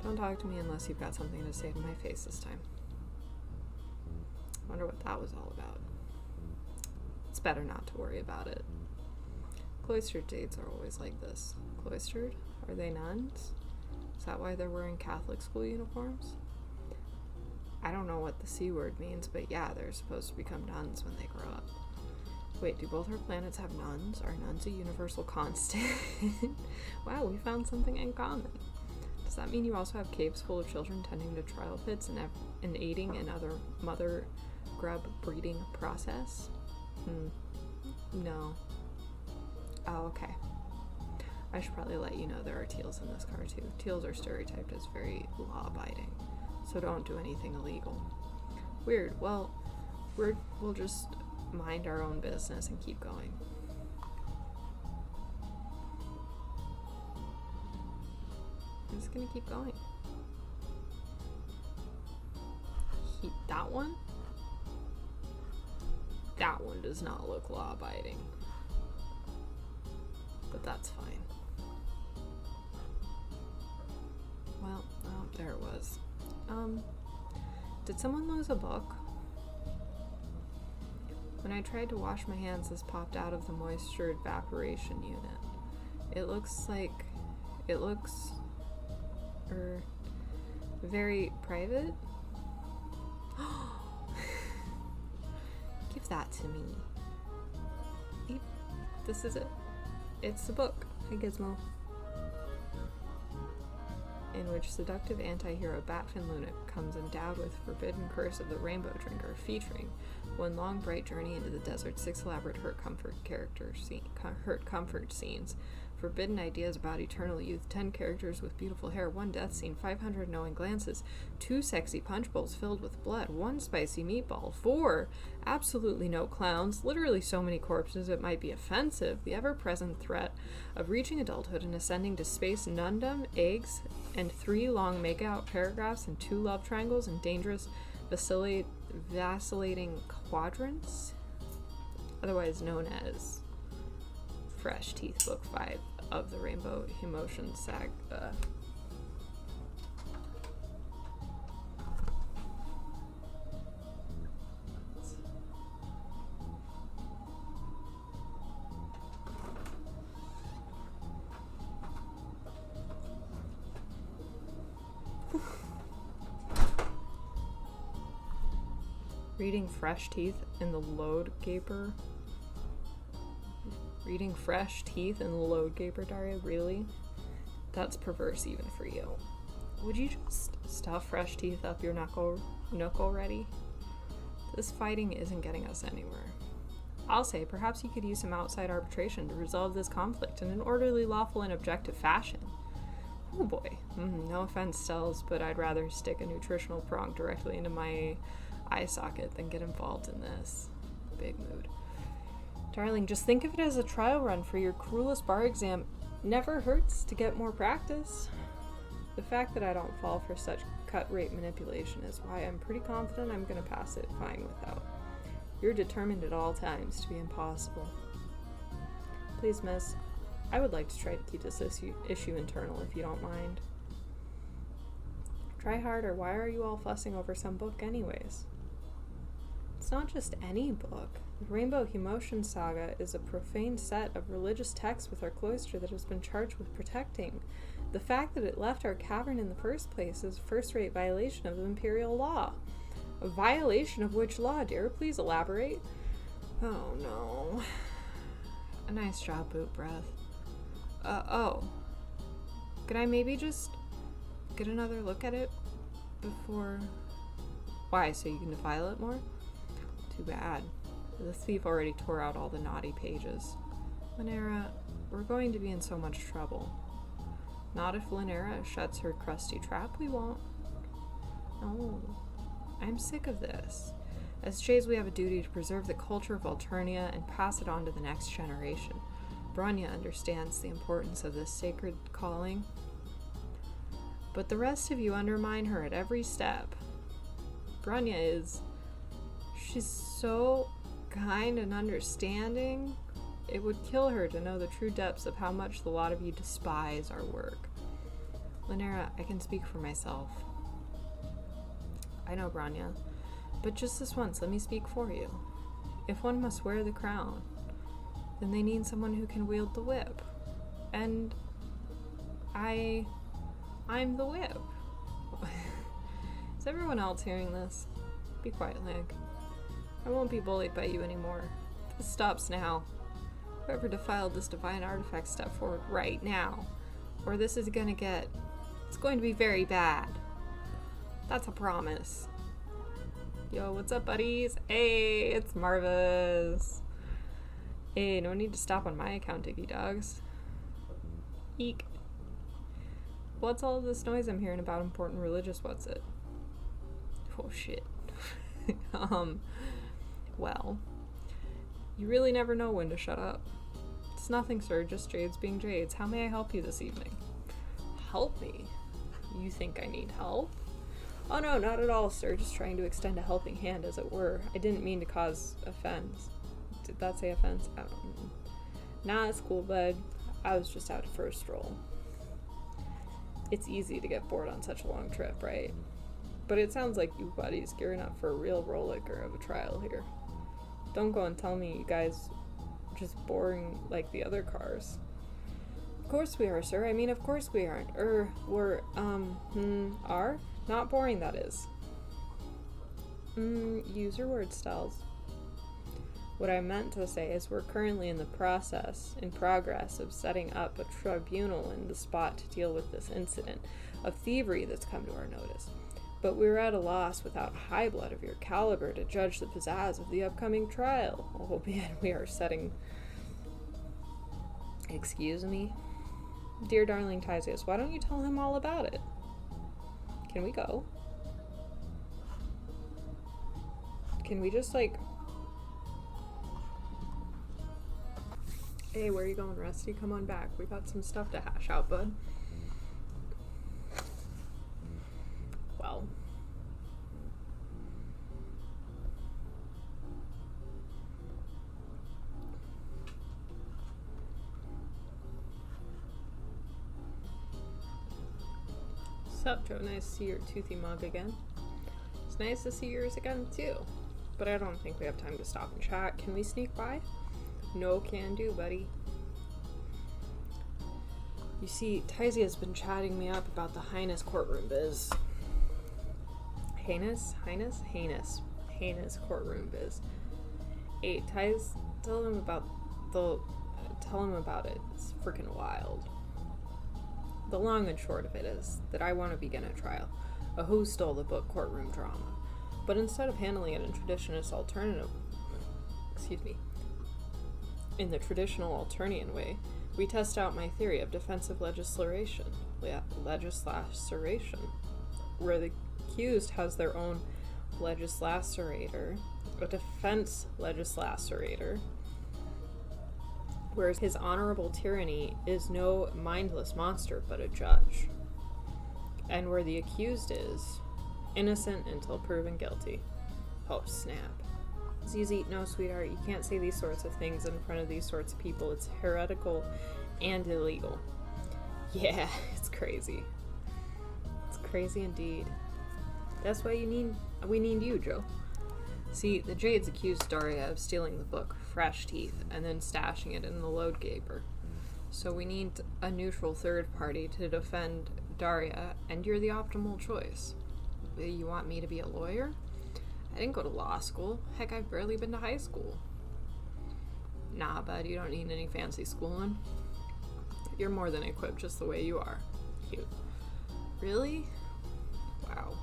Don't talk to me unless you've got something to say to my face this time. Wonder what that was all about. It's better not to worry about it. Cloistered dates are always like this. Cloistered? Are they nuns? Is that why they're wearing Catholic school uniforms? I don't know what the C word means, but yeah, they're supposed to become nuns when they grow up. Wait, do both our planets have nuns? Are nuns a universal constant? Wow, we found something in common. Does that mean you also have caves full of children tending to trial pits and aiding in other mother grub breeding process? No. Oh, okay. I should probably let you know there are teals in this car too. Teals are stereotyped as very law-abiding, so don't do anything illegal. Weird. Well, we'll just mind our own business and keep going. I'm just gonna keep going. That one? That one does not look law-abiding. But that's fine. Well, oh, there it was. Did someone lose a book? When I tried to wash my hands, this popped out of the moisture evaporation unit. It looks very private. Give that to me. This is it. It's the book. Hey, Gizmo. In which seductive anti-hero Batfin Lunac comes endowed with forbidden curse of the Rainbow Drinker, featuring one long bright journey into the desert, 6 elaborate hurt comfort scenes forbidden ideas about eternal youth, 10 characters with beautiful hair, 1 death scene, 500 knowing glances, 2 sexy punch bowls filled with blood, 1 spicy meatball, 4 absolutely no clowns, literally so many corpses it might be offensive, the ever-present threat of reaching adulthood and ascending to space nundom, eggs, and 3 long make-out paragraphs and 2 love triangles and dangerous vacillating quadrants, otherwise known as Fresh Teeth Book 5 of the Rainbow Emotion Saga. Reading Fresh Teeth in the Load Gaper. Reading Fresh Teeth in the Load Gaper, Daria? Really? That's perverse even for you. Would you just stuff fresh teeth up your nook already? This fighting isn't getting us anywhere. I'll say, perhaps you could use some outside arbitration to resolve this conflict in an orderly, lawful, and objective fashion. Oh boy. No offense, Stells, but I'd rather stick a nutritional prong directly into my eye socket than get involved in this. Big mood. Darling, just think of it as a trial run for your cruelest bar exam. Never hurts to get more practice. The fact that I don't fall for such cut rate manipulation is why I'm pretty confident I'm going to pass it fine without. You're determined at all times to be impossible. Please, miss, I would like to try to keep this issue internal if you don't mind. Try harder. Why are you all fussing over some book anyways? It's not just any book. The Rainbow Emotion Saga is a profane set of religious texts with our cloister that has been charged with protecting. The fact that it left our cavern in the first place is a first-rate violation of imperial law. A violation of which law, dear? Please elaborate. Oh, no. A nice job, Boot Breath. Could I maybe just get another look at it before... Why, so you can defile it more? Too bad. The thief already tore out all the naughty pages. Lynera, we're going to be in so much trouble. Not if Lynera shuts her crusty trap, we won't. No, I'm sick of this. As Shades, we have a duty to preserve the culture of Alternia and pass it on to the next generation. Bronya understands the importance of this sacred calling, but the rest of you undermine her at every step. She's so kind and understanding. It would kill her to know the true depths of how much the lot of you despise our work. Lynera, I can speak for myself. I know, Bronya, but just this once, let me speak for you. If one must wear the crown, then they need someone who can wield the whip. And I'm the whip. Is everyone else hearing this? Be quiet, Lag. I won't be bullied by you anymore. This stops now. Whoever defiled this divine artifact, step forward right now. Or this is gonna get... It's going to be very bad. That's a promise. Yo, what's up, buddies? Hey, it's Marvis. Hey, no need to stop on my account, Diggy Dogs. Eek. What's all of this noise I'm hearing about important religious what's it? Oh, shit. Well, you really never know when to shut up. It's nothing, sir, just Jades being Jades. How may I help you this evening? Help me? You think I need help? Oh no, not at all, sir. Just trying to extend a helping hand, as it were. I didn't mean to cause offense. Did that say offense? I don't know. Nah, it's cool, bud. I was just out for a stroll. It's easy to get bored on such a long trip, right? But it sounds like you buddies gearing up for a real rollicker of a trial here. Don't go and tell me you guys are just boring like the other cars. Of course we are, sir. I mean, of course we aren't. Are? Not boring, that is. Use your words, Styles. What I meant to say is we're currently in progress of setting up a tribunal in the spot to deal with this incident of thievery that's come to our notice. But we're at a loss without high blood of your caliber to judge the pizzazz of the upcoming trial, albeit we are setting... Excuse me? Dear darling Tysius, why don't you tell him all about it? Can we go? Can we just, like... Hey, where are you going, Rusty? Come on back. We got some stuff to hash out, bud. Well... Sup, Joe? Nice to see your toothy mug again. It's nice to see yours again, too. But I don't think we have time to stop and chat. Can we sneak by? No can do, buddy. You see, Tysia has been chatting me up about the heinous courtroom biz. Heinous courtroom biz. Hey, Tyz, tell him about it. It's freaking wild. The long and short of it is that I want to begin a trial, a who stole the book courtroom drama. But instead of handling it in the traditional Alternian way, we test out my theory of defensive legislation, where the accused has their own legislacerator, a defense legislacerator, whereas his honorable tyranny is no mindless monster but a judge, and where the accused is innocent until proven guilty. Oh, snap. ZZ, no, sweetheart, you can't say these sorts of things in front of these sorts of people. It's heretical and illegal. Yeah, it's crazy. It's crazy indeed. That's why we need you, Joe. See, the Jades accused Daria of stealing the book, Fresh Teeth, and then stashing it in the load gaper. So we need a neutral third party to defend Daria, and you're the optimal choice. You want me to be a lawyer? I didn't go to law school. Heck, I've barely been to high school. Nah, bud, you don't need any fancy schooling. You're more than equipped just the way you are. Cute. Really? Wow.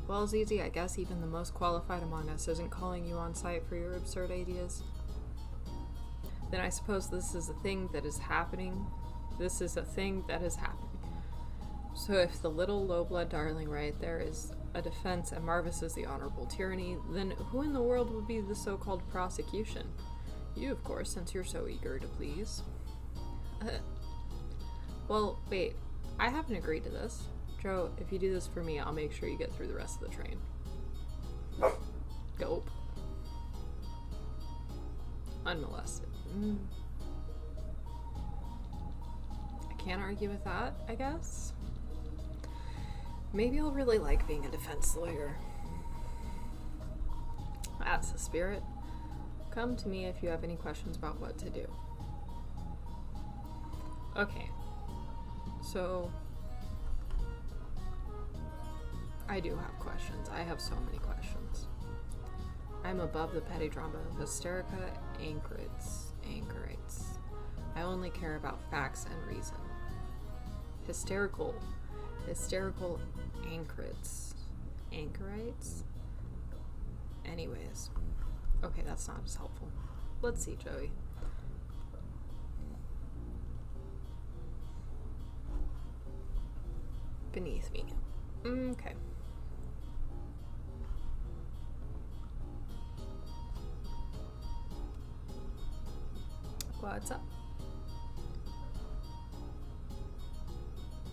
Well, ZZ, I guess even the most qualified among us isn't calling you on site for your absurd ideas. Then I suppose this is a thing that is happening. So if the little low-blood darling right there is a defense and Marvis is the honorable tyranny, then who in the world would be the so-called prosecution? You, of course, since you're so eager to please. Well, wait, I haven't agreed to this. Joe, if you do this for me, I'll make sure you get through the rest of the train. Dope. Unmolested. I can't argue with that, I guess. Maybe I'll really like being a defense lawyer. That's the spirit. Come to me if you have any questions about what to do. Okay. So, I do have questions. I have so many questions. I'm above the petty drama of hysterica anchorites. I only care about facts and reason. Hysterical anchorites? Anyways. Okay, that's not as helpful. Let's see, Joey. Beneath me. Okay. What's up?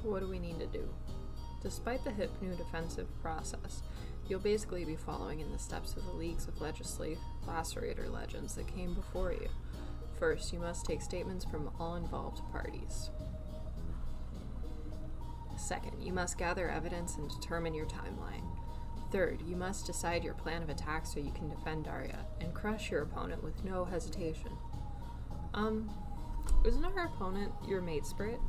What do we need to do? Despite the hip new defensive process, you'll basically be following in the steps of the leagues of lacerator legends that came before you. First, you must take statements from all involved parties. Second, you must gather evidence and determine your timeline. Third, you must decide your plan of attack so you can defend Daria and crush your opponent with no hesitation. Isn't our opponent your mate spirit?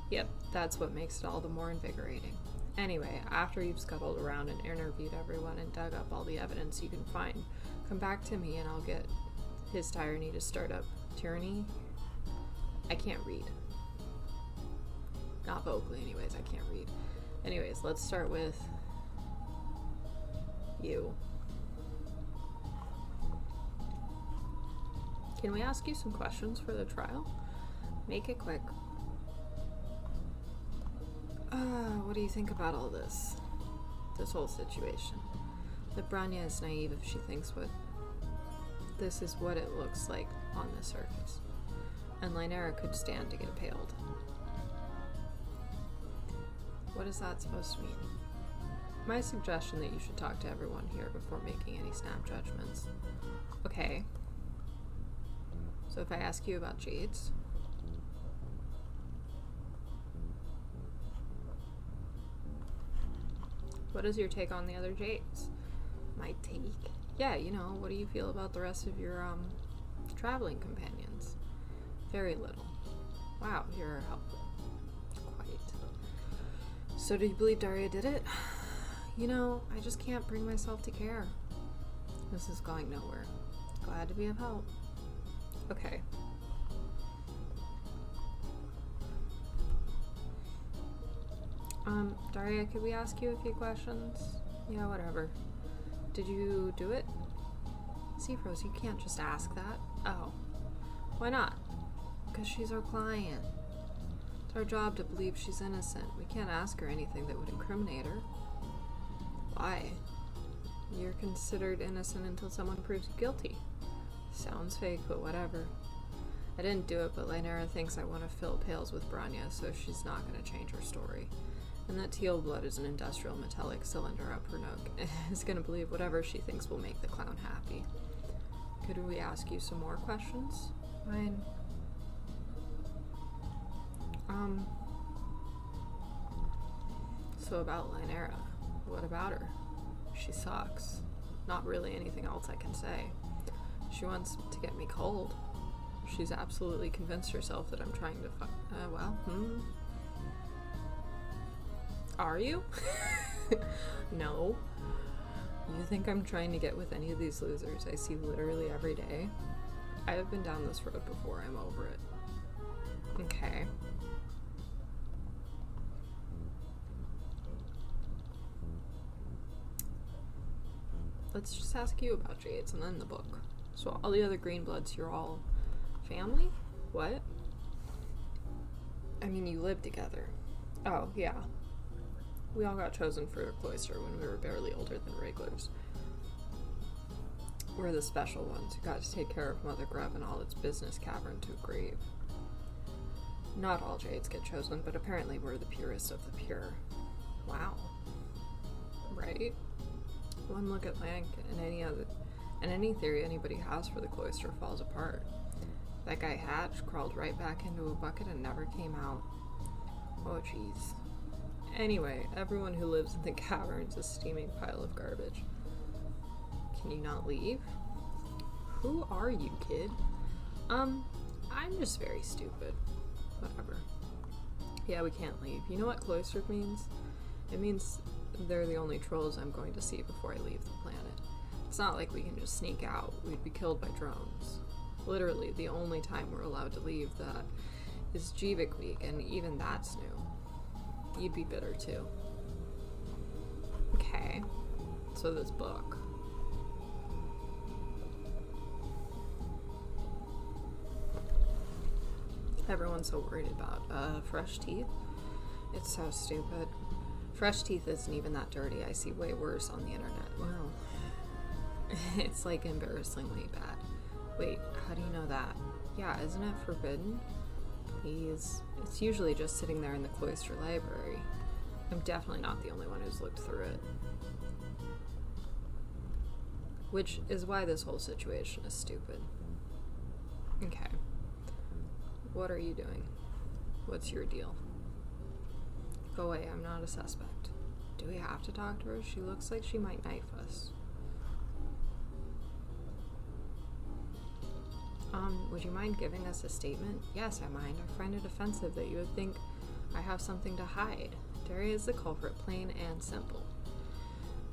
Yep, that's what makes it all the more invigorating. Anyway, after you've scuttled around and interviewed everyone and dug up all the evidence you can find, come back to me and I'll get his tyranny to start up. Tyranny? I can't read. Not vocally, anyways, I can't read. Anyways, let's start with you. Can we ask you some questions for the trial? Make it quick. What do you think about all this? This whole situation. That Branya is naive if she thinks this is what it looks like on the surface. And Lynera could stand to get impaled. What is that supposed to mean? My suggestion that you should talk to everyone here before making any snap judgments. Okay. So if I ask you about Jades? What is your take on the other Jades? My take? Yeah, what do you feel about the rest of your, traveling companions? Very little. Wow, you're helpful. Quite. So do you believe Daria did it? I just can't bring myself to care. This is going nowhere. Glad to be of help. Okay. Daria, could we ask you a few questions? Yeah, whatever. Did you do it? Seafrose, you can't just ask that. Oh. Why not? Because she's our client. It's our job to believe she's innocent. We can't ask her anything that would incriminate her. Why? You're considered innocent until someone proves you guilty. Sounds fake, but whatever. I didn't do it, but Lynera thinks I want to fill pails with Branya, so she's not going to change her story. And that teal blood is an industrial metallic cylinder up her nook. Is going to believe whatever she thinks will make the clown happy. Could we ask you some more questions? Fine. So about Lynera. What about her? She sucks. Not really anything else I can say. She wants to get me cold. She's absolutely convinced herself that I'm trying to Are you? No. You think I'm trying to get with any of these losers I see literally every day? I have been down this road before. I'm over it. Okay. Let's just ask you about Jades and then the book. So all the other Greenbloods, you're all family? What? I mean, you live together. Oh, yeah. We all got chosen for a cloister when we were barely older than regulars. We're the special ones who got to take care of Mother Grub and all its business cavern to a grave. Not all Jades get chosen, but apparently we're the purest of the pure. Wow. Right? One look at Lank and any theory anybody has for the cloister falls apart. That guy Hatch crawled right back into a bucket and never came out. Oh jeez. Anyway, everyone who lives in the cavern's a steaming pile of garbage. Can you not leave? Who are you, kid? I'm just very stupid. Whatever. Yeah, we can't leave. You know what cloistered means? It means they're the only trolls I'm going to see before I leave the planet. It's not like we can just sneak out. We'd be killed by drones. Literally, the only time we're allowed to leave that is Jeevik Week, and even that's new. You'd be bitter too. Okay. So this book. Everyone's so worried about fresh teeth. It's so stupid. Fresh teeth isn't even that dirty. I see way worse on the internet. Well, it's like embarrassingly bad. Wait, how do you know that? Yeah, isn't it forbidden? Please. It's usually just sitting there in the cloister library. I'm definitely not the only one who's looked through it. Which is why this whole situation is stupid. Okay. What are you doing? What's your deal? Go away, I'm not a suspect. Do we have to talk to her? She looks like she might knife us. Would you mind giving us a statement? Yes, I mind. I find it offensive that you would think I have something to hide. Daria is the culprit, plain and simple.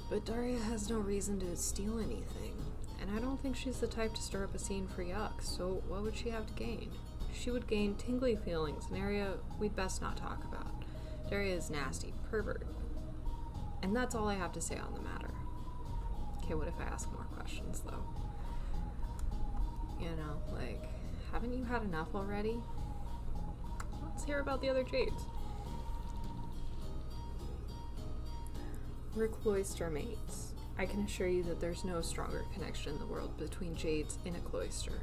But Daria has no reason to steal anything, and I don't think she's the type to stir up a scene for yuck, so what would she have to gain? She would gain tingly feelings, an area we'd best not talk about. Daria is nasty, pervert. And that's all I have to say on the matter. Okay, what if I ask more questions, though? You know, like, haven't you had enough already? Let's hear about the other jades. We're cloister mates. I can assure you that there's no stronger connection in the world between jades in a cloister.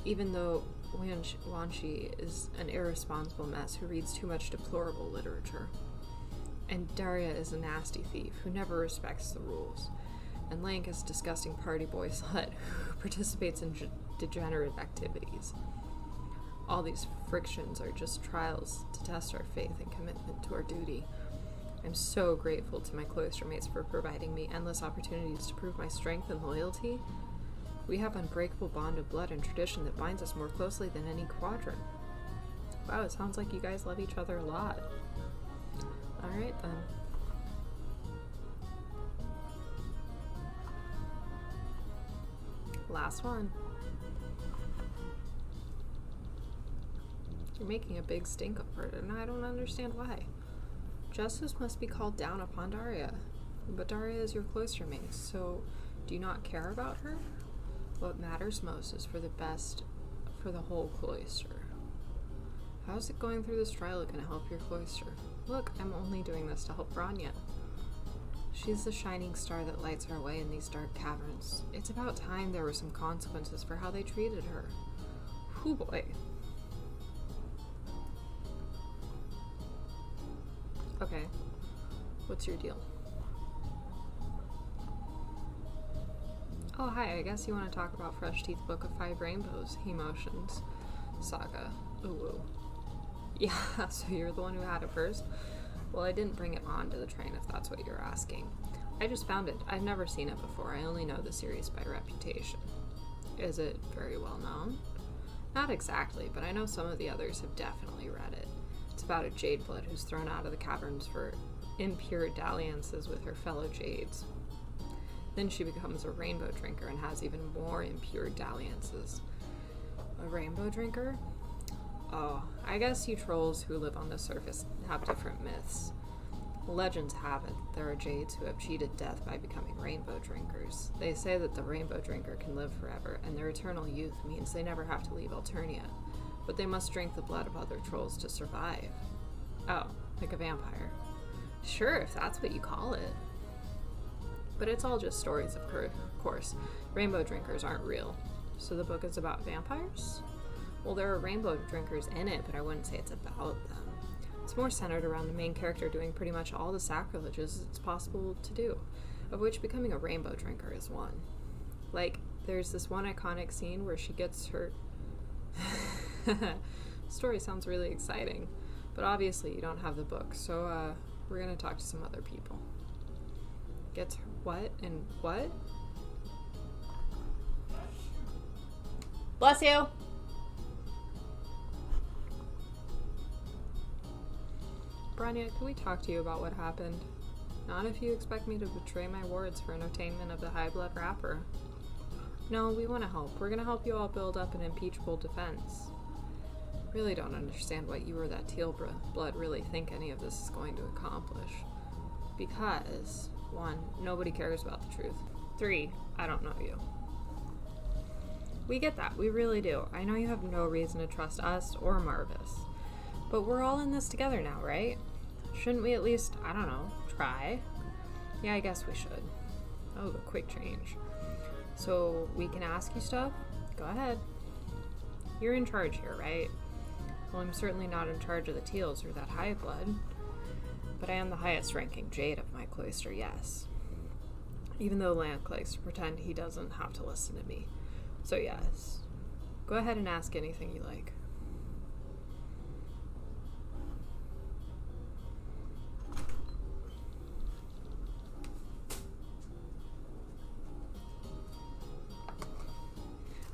Even though Wanshi is an irresponsible mess who reads too much deplorable literature. And Daria is a nasty thief who never respects the rules. And Lank is a disgusting party boy slut who participates in degenerate activities. All these frictions are just trials to test our faith and commitment to our duty. I'm so grateful to my cloister mates for providing me endless opportunities to prove my strength and loyalty. We have an unbreakable bond of blood and tradition that binds us more closely than any quadrant. Wow, it sounds like you guys love each other a lot. Alright then. Last one. You're making a big stink of her, and I don't understand why. Justice must be called down upon Daria. But Daria is your cloister mate, so do you not care about her? What matters most is for the best for the whole cloister. How's it going through this trial going to help your cloister? Look, I'm only doing this to help Branya. She's the shining star that lights our way in these dark caverns. It's about time there were some consequences for how they treated her. Whew boy. Okay, what's your deal? Oh hi, I guess you want to talk about Fresh Teeth Book of 5 Rainbows, Emotions, Saga. Ooh. Yeah, so you're the one who had it first? Well, I didn't bring it onto the train if that's what you're asking. I just found it. I've never seen it before. I only know the series by reputation. Is it very well known? Not exactly, but I know some of the others have definitely read it. It's about a jade blood who's thrown out of the caverns for impure dalliances with her fellow jades. Then she becomes a rainbow drinker and has even more impure dalliances. A rainbow drinker? Oh, I guess you trolls who live on the surface have different myths. Legends have it there are jades who have cheated death by becoming rainbow drinkers. They say that the rainbow drinker can live forever, and their eternal youth means they never have to leave Alternia. But they must drink the blood of other trolls to survive. Oh, like a vampire. Sure, if that's what you call it. But it's all just stories, of course. Rainbow drinkers aren't real. So the book is about vampires? Well, there are rainbow drinkers in it, but I wouldn't say it's about them. It's more centered around the main character doing pretty much all the sacrileges it's possible to do, of which becoming a rainbow drinker is one. Like, there's this one iconic scene where she gets her... Story sounds really exciting, but obviously you don't have the book, so we're gonna talk to some other people. Gets her what and what? Bless you! Branya, can we talk to you about what happened? Not if you expect me to betray my words for an attainment of the high blood wrapper. No, we want to help. We're going to help you all build up an impeachable defense. Really don't understand what you or that teal blood really think any of this is going to accomplish. Because, 1, nobody cares about the truth. 3, I don't know you. We get that, we really do. I know you have no reason to trust us or Marvis. But we're all in this together now, right? Shouldn't we at least, I don't know, try? Yeah, I guess we should. Oh, the quick change. So, we can ask you stuff? Go ahead. You're in charge here, right? Well, I'm certainly not in charge of the teals or that high blood. But I am the highest ranking jade of my cloister, yes. Even though Lank likes to pretend he doesn't have to listen to me. So yes. Go ahead and ask anything you like.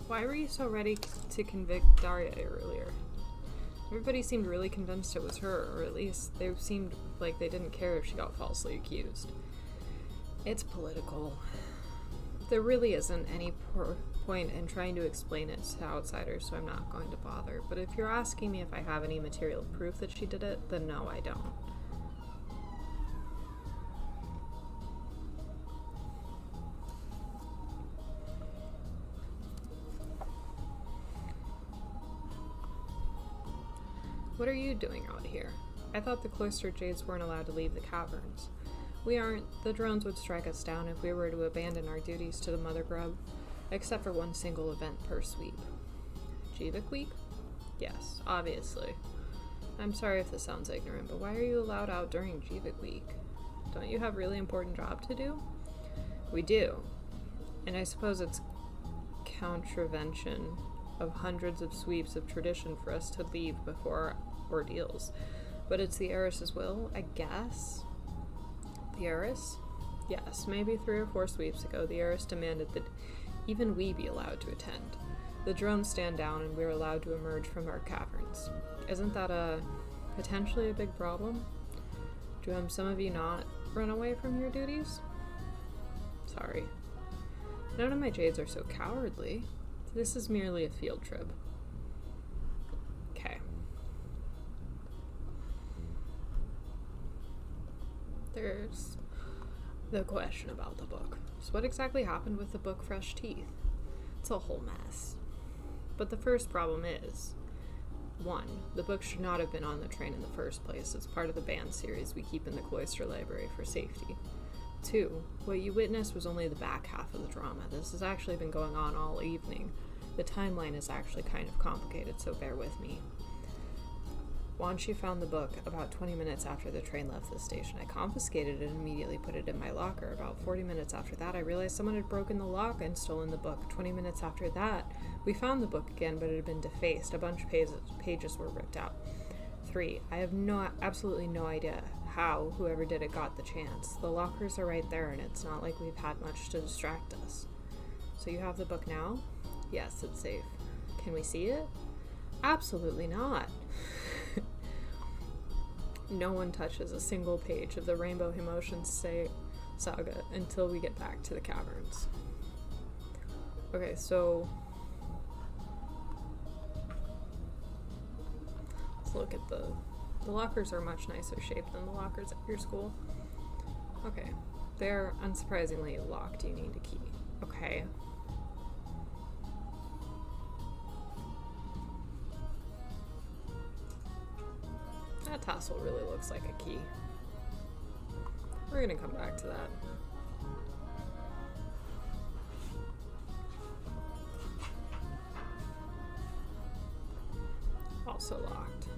Why were you so ready to convict Daria earlier? Everybody seemed really convinced it was her, or at least they seemed like they didn't care if she got falsely accused. It's political. There really isn't any point in trying to explain it to outsiders, so I'm not going to bother. But if you're asking me if I have any material proof that she did it, then no, I don't. What are you doing out here? I thought the cloistered jades weren't allowed to leave the caverns. We aren't. The drones would strike us down if we were to abandon our duties to the Mother Grub, except for one single event per sweep. Jivik Week? Yes, obviously. I'm sorry if this sounds ignorant, but why are you allowed out during Jivik Week? Don't you have really important job to do? We do. And I suppose it's contravention of hundreds of sweeps of tradition for us to leave before ordeals. But it's the heiress's will, I guess? The heiress? Yes, maybe 3 or 4 sweeps ago, the heiress demanded that even we be allowed to attend. The drones stand down and we're allowed to emerge from our caverns. Isn't that potentially a big problem? Do some of you not run away from your duties? Sorry. None of my jades are so cowardly. This is merely a field trip. Okay. There's the question about the book. So what exactly happened with the book Fresh Teeth? It's a whole mess. But the first problem is, 1. The book should not have been on the train in the first place. It's part of the banned series we keep in the cloister library for safety. 2. What you witnessed was only the back half of the drama. This has actually been going on all evening. The timeline is actually kind of complicated, so bear with me. Once you found the book, about 20 minutes after the train left the station, I confiscated it and immediately put it in my locker. About 40 minutes after that, I realized someone had broken the lock and stolen the book. 20 minutes after that, we found the book again, but it had been defaced. A bunch of pages were ripped out. 3. I have absolutely no idea how whoever did it got the chance. The lockers are right there, and it's not like we've had much to distract us. So you have the book now? Yes, it's safe. Can we see it? Absolutely not. No one touches a single page of the Rainbow Emotions saga until we get back to the caverns. Okay, so let's look at the lockers are much nicer shaped than the lockers at your school. Okay, they're unsurprisingly locked. You need a key. Okay. That tassel really looks like a key. We're gonna come back to that. Also locked.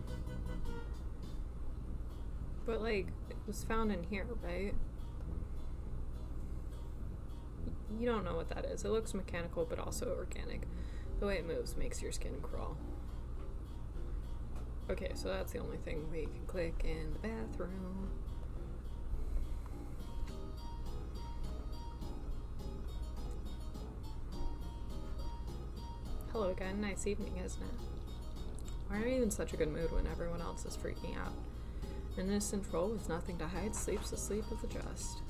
But like, it was found in here, right? You don't know what that is. It looks mechanical, but also organic. The way it moves makes your skin crawl. Okay, so that's the only thing we can click in the bathroom. Hello again, nice evening, isn't it? Why are you in such a good mood when everyone else is freaking out? An innocent troll with nothing to hide sleeps the sleep of the just.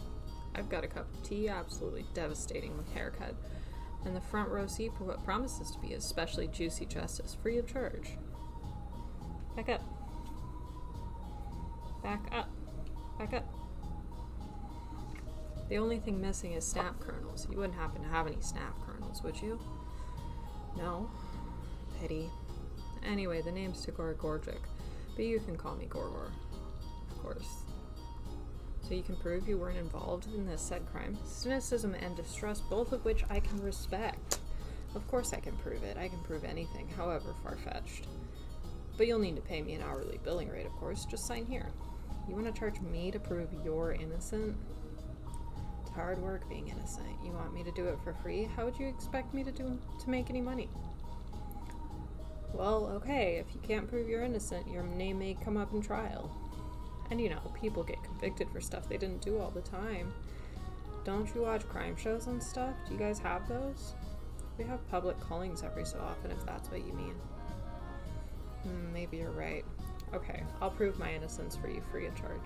I've got a cup of tea, absolutely devastating haircut, and the front row seat for what promises to be especially juicy justice, free of charge. Back up. Back up. Back up. The only thing missing is snap kernels. You wouldn't happen to have any snap kernels, would you? No. Pity. Anyway, the name's Tagore Gorgic, but you can call me Gorgor. Of course. So you can prove you weren't involved in this said crime. Cynicism and distrust, both of which I can respect. Of course I can prove it. I can prove anything, however far-fetched. But you'll need to pay me an hourly billing rate, of course. Just sign here. You want to charge me to prove you're innocent? It's hard work being innocent. You want me to do it for free? How would you expect me to make any money? Well, okay, if you can't prove you're innocent, your name may come up in trial. And you know, people get convicted for stuff they didn't do all the time. Don't you watch crime shows and stuff? Do you guys have those? We have public callings every so often, if that's what you mean. Maybe you're right. Okay, I'll prove my innocence for you free of charge.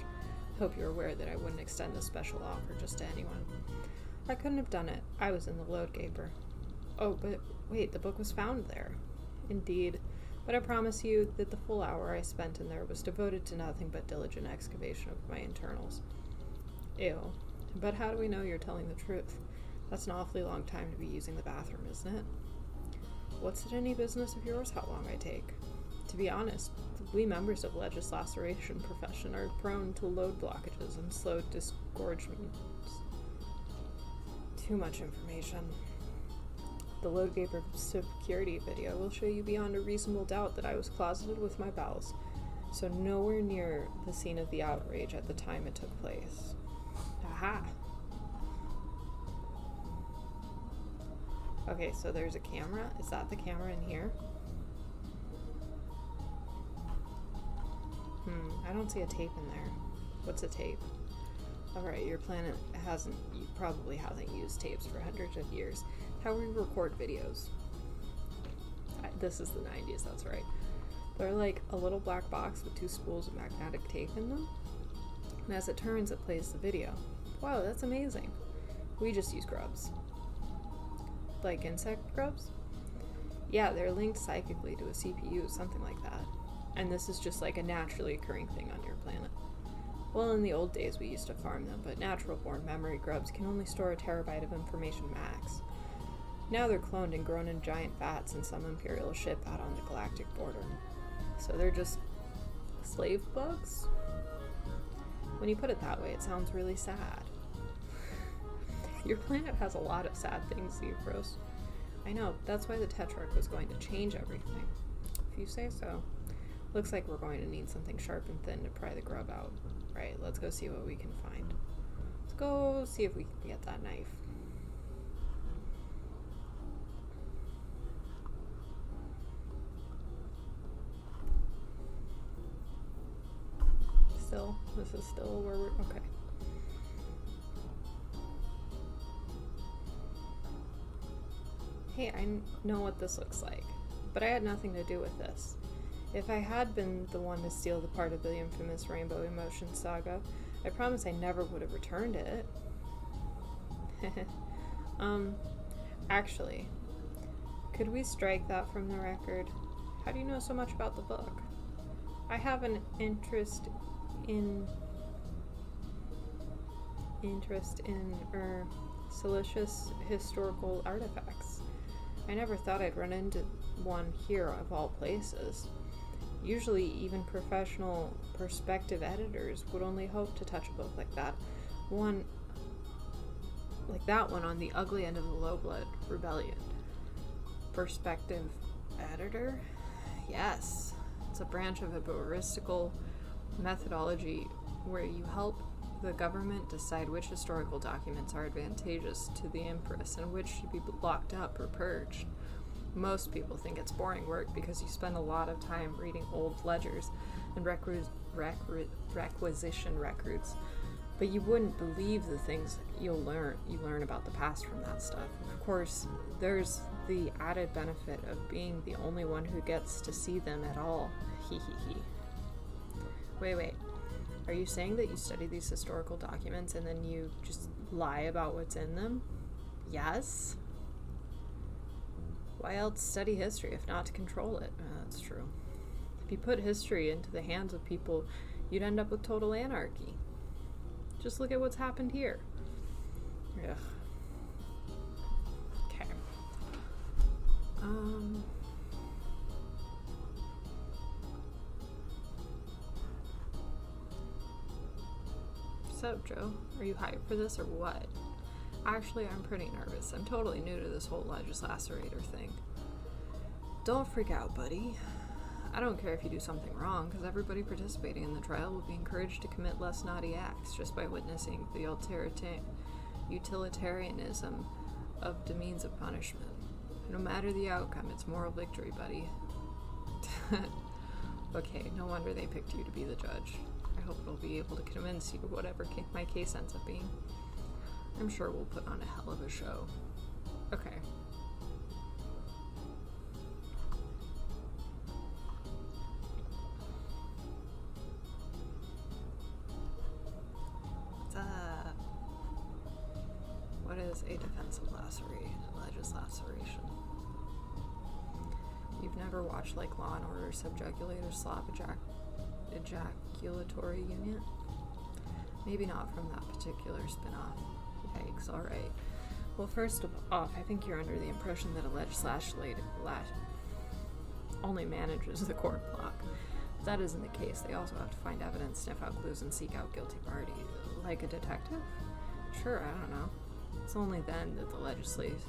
Hope you're aware that I wouldn't extend a special offer just to anyone. I couldn't have done it. I was in the load gaper. Oh, but wait, the book was found there. Indeed, but I promise you that the full hour I spent in there was devoted to nothing but diligent excavation of my internals. Ew. But how do we know you're telling the truth? That's an awfully long time to be using the bathroom, isn't it? What's it any business of yours how long I take? To be honest, we members of legislation profession are prone to load blockages and slow disgorgements. Too much information. The load gaper security video will show you beyond a reasonable doubt that I was closeted with my bowels, so nowhere near the scene of the outrage at the time it took place. Aha! Okay, so there's a camera. Is that the camera in here? I don't see a tape in there. What's a tape? Alright, your planet probably hasn't used tapes for hundreds of years. How we record videos. This is the 90s, that's right. They're like a little black box with 2 spools of magnetic tape in them. And as it turns, it plays the video. Wow, that's amazing. We just use grubs. Like insect grubs? Yeah, they're linked psychically to a CPU, something like that. And this is just like a naturally occurring thing on your planet. Well, in the old days we used to farm them, but natural-born memory grubs can only store a terabyte of information max. Now they're cloned and grown in giant vats in some imperial ship out on the galactic border. So they're just slave bugs? When you put it that way, it sounds really sad. Your planet has a lot of sad things, Zebros. I know, that's why the Tetrarch was going to change everything. If you say so. Looks like we're going to need something sharp and thin to pry the grub out. Right, let's go see what we can find. Let's go see if we can get that knife. This is still where we're, okay. Hey, I know what this looks like, but I had nothing to do with this. If I had been the one to steal the part of the infamous Rainbow Emotion saga, I promise I never would have returned it. Actually, could we strike that from the record? How do you know so much about the book? I have an interest in salacious historical artifacts. I never thought I'd run into one here of all places. Usually, even professional perspective editors would only hope to touch a book like that. One on the ugly end of the Low-Blood Rebellion. Perspective editor? Yes. It's a branch of a heuristical methodology where you help the government decide which historical documents are advantageous to the Empress and which should be locked up or purged. Most people think it's boring work because you spend a lot of time reading old ledgers and requisition records, but you wouldn't believe the things you learn about the past from that stuff. Of course, there's the added benefit of being the only one who gets to see them at all. Wait. Are you saying that you study these historical documents and then you just lie about what's in them? Yes? Why else study history if not to control it? That's true. If you put history into the hands of people, you'd end up with total anarchy. Just look at what's happened here. Ugh. Okay. What's up, Joe? Are you hyped for this or what? Actually, I'm pretty nervous. I'm totally new to this whole legislacerator thing. Don't freak out, buddy. I don't care if you do something wrong, because everybody participating in the trial will be encouraged to commit less naughty acts just by witnessing the utilitarianism of the means of punishment. No matter the outcome, it's moral victory, buddy. Okay, no wonder they picked you to be the judge. I hope it'll be able to convince you whatever my case ends up being. I'm sure we'll put on a hell of a show. Okay. What is a defensive legislation? You've never watched like Law and Order Subjugalate or Slop Ejaculatory Unit? Maybe not from that particular spin-off. Yikes, alright. Well, first off, I think you're under the impression that a only manages the court block. If that isn't the case, they also have to find evidence, sniff out clues, and seek out guilty parties. Like a detective? Sure, I don't know. It's only then that the legislative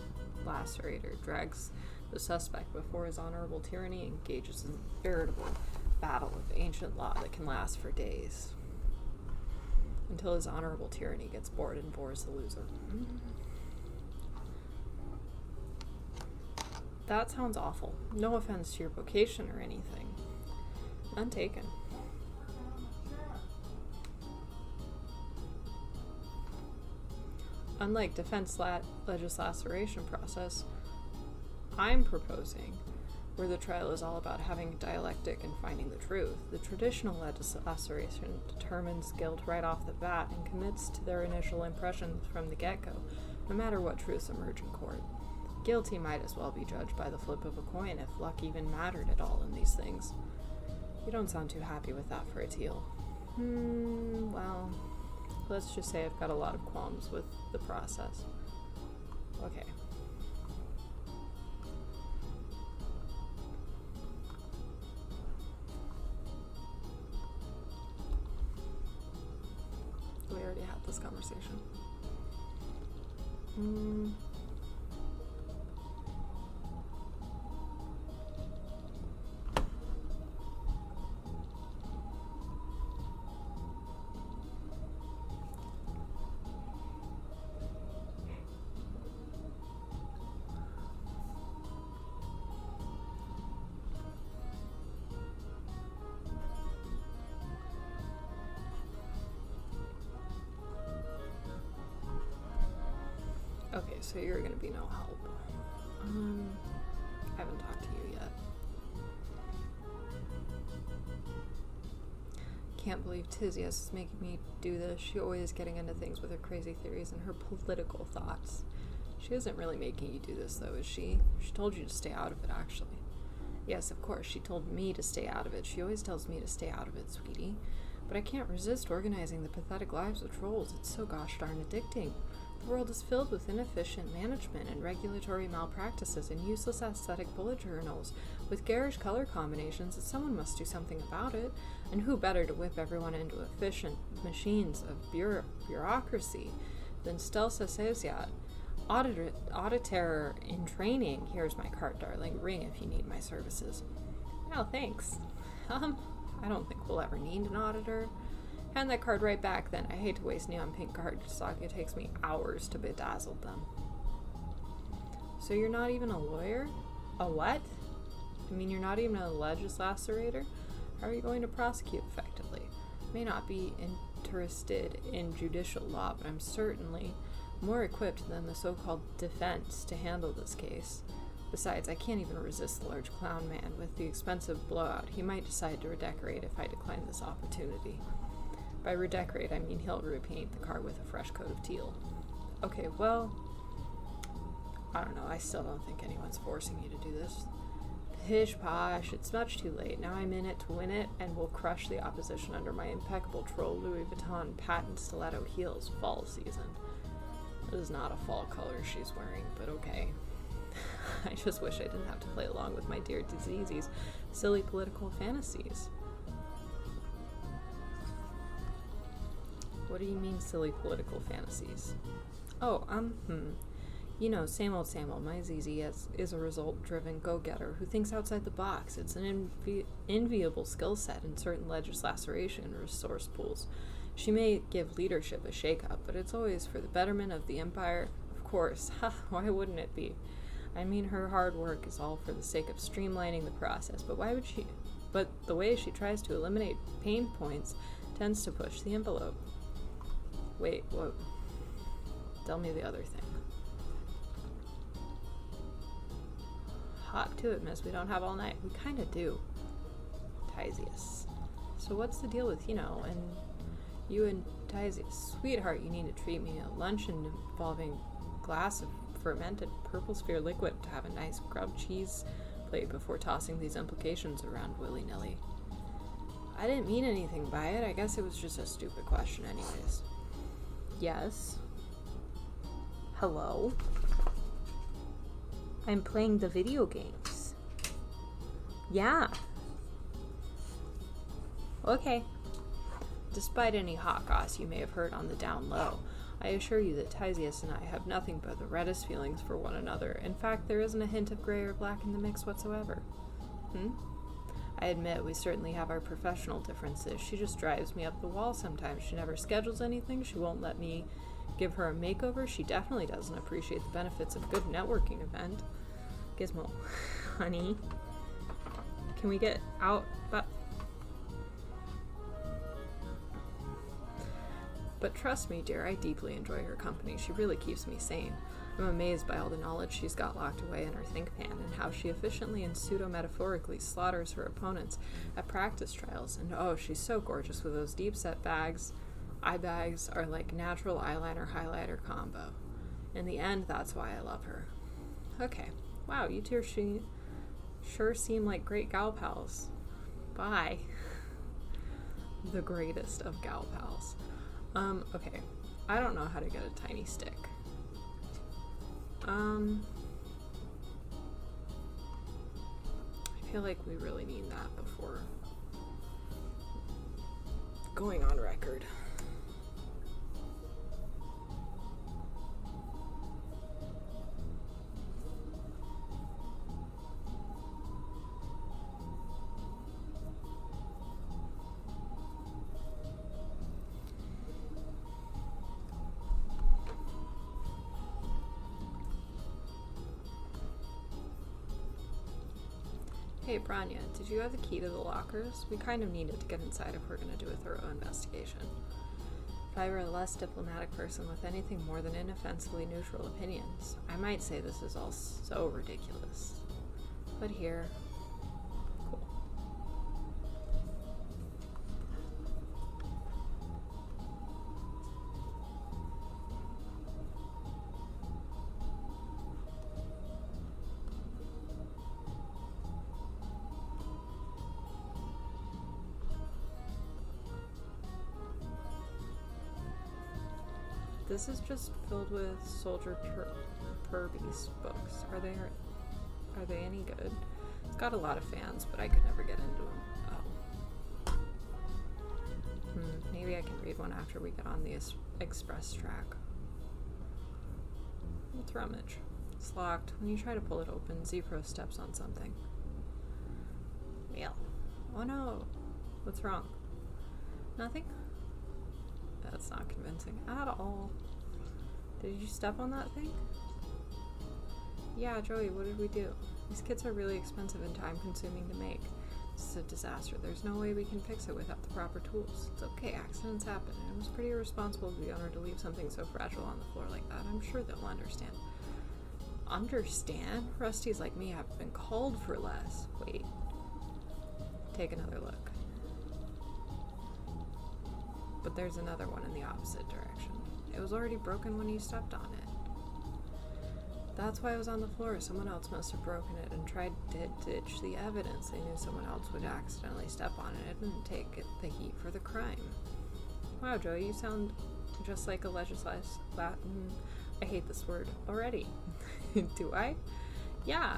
lacerator drags the suspect before his honorable tyranny and engages in a veritable battle of ancient law that can last for days. Until his honorable tyranny gets bored and bores the loser. That sounds awful. No offense to your vocation or anything. None taken. Unlike defense legislation process, I'm proposing, where the trial is all about having dialectic and finding the truth. The traditional legislation determines guilt right off the bat and commits to their initial impressions from the get-go, no matter what truths emerge in court. Guilty might as well be judged by the flip of a coin if luck even mattered at all in these things. You don't sound too happy with that for a teal. Well, let's just say I've got a lot of qualms with the process. Okay. We already had this conversation. Okay, so you're gonna be no help. I haven't talked to you yet. Can't believe Tizias is making me do this. She always getting into things with her crazy theories and her political thoughts. She isn't really making you do this, though, is she? She told you to stay out of it, actually. Yes, of course, she told me to stay out of it. She always tells me to stay out of it, sweetie. But I can't resist organizing the pathetic lives of trolls. It's so gosh darn addicting. The world is filled with inefficient management and regulatory malpractices and useless aesthetic bullet journals with garish color combinations that someone must do something about it. And who better to whip everyone into efficient machines of bureaucracy than Stelsa Sesiat, auditor in training. Here's my card, darling. Ring if you need my services. Oh, thanks. I don't think we'll ever need an auditor. Hand that card right back, then. I hate to waste neon pink cardstock. It takes me hours to bedazzle them. So you're not even a lawyer? A what? I mean, you're not even a legislator? How are you going to prosecute effectively? I may not be interested in judicial law, but I'm certainly more equipped than the so-called defense to handle this case. Besides, I can't even resist the large clown man. With the expensive blowout, he might decide to redecorate if I decline this opportunity. By redecorate, I mean he'll repaint the car with a fresh coat of teal. Okay, well, I don't know. I still don't think anyone's forcing you to do this. Pish posh, it's much too late. Now I'm in it to win it, and will crush the opposition under my impeccable troll Louis Vuitton patent stiletto heels fall season. This is not a fall color she's wearing, but okay. I just wish I didn't have to play along with my dear Diseasy's silly political fantasies. What do you mean, silly political fantasies? Oh, You know, same old, my ZZ is a result-driven go-getter who thinks outside the box. It's an enviable skill set in certain legislation resource pools. She may give leadership a shake-up, but it's always for the betterment of the empire. Of course, why wouldn't it be? I mean, her hard work is all for the sake of streamlining the process, but the way she tries to eliminate pain points tends to push the envelope. Wait, what? Tell me the other thing. Hop to it, miss. We don't have all night. We kind of do. Tysius. So what's the deal with, and you and Tysius? Sweetheart, you need to treat me a luncheon involving glass of fermented purple sphere liquid to have a nice grub cheese plate before tossing these implications around willy-nilly. I didn't mean anything by it. I guess it was just a stupid question anyways. Yes. Hello? I'm playing the video games. Yeah. Okay. Despite any hot goss you may have heard on the down low, I assure you that Tysius and I have nothing but the reddest feelings for one another. In fact, there isn't a hint of gray or black in the mix whatsoever. I admit we certainly have our professional differences. She just drives me up the wall sometimes. She never schedules anything. She won't let me give her a makeover. She definitely doesn't appreciate the benefits of a good networking event. Gizmo, honey, can we get out? But trust me, dear, I deeply enjoy her company. She really keeps me sane. I'm amazed by all the knowledge she's got locked away in her think pan and how she efficiently and pseudo-metaphorically slaughters her opponents at practice trials. And oh, she's so gorgeous with those deep-set bags. Eye bags are like natural eyeliner-highlighter combo. In the end, that's why I love her. Okay. Wow, you two sure seem like great gal pals. Bye. The greatest of gal pals. Okay. I don't know how to get a tiny stick. I feel like we really need that before going on record. Hey, Branya, did you have the key to the lockers? We kind of need it to get inside if we're going to do a thorough investigation. If I were a less diplomatic person with anything more than inoffensively neutral opinions, I might say this is all so ridiculous. But here, cool. This is just filled with Soldier Purby's books. Are they any good? It's got a lot of fans, but I could never get into them. Oh. Maybe I can read one after we get on the express track. Let's rummage. It's locked. When you try to pull it open, Zepro steps on something. Well. Oh no. What's wrong? Nothing? That's not convincing at all. Did you step on that thing? Yeah, Joey, what did we do? These kits are really expensive and time-consuming to make. This is a disaster. There's no way we can fix it without the proper tools. It's okay, accidents happen, and it was pretty irresponsible of the owner to leave something so fragile on the floor like that. I'm sure they'll understand. Understand? Rusties like me have been called for less. Wait. Take another look. But there's another one in the opposite direction. It was already broken when you stepped on it. That's why it was on the floor. Someone else must have broken it and tried to ditch the evidence. They knew someone else would accidentally step on it and take the heat for the crime. Wow, Joey, you sound just like a I hate this word already. Do I? Yeah.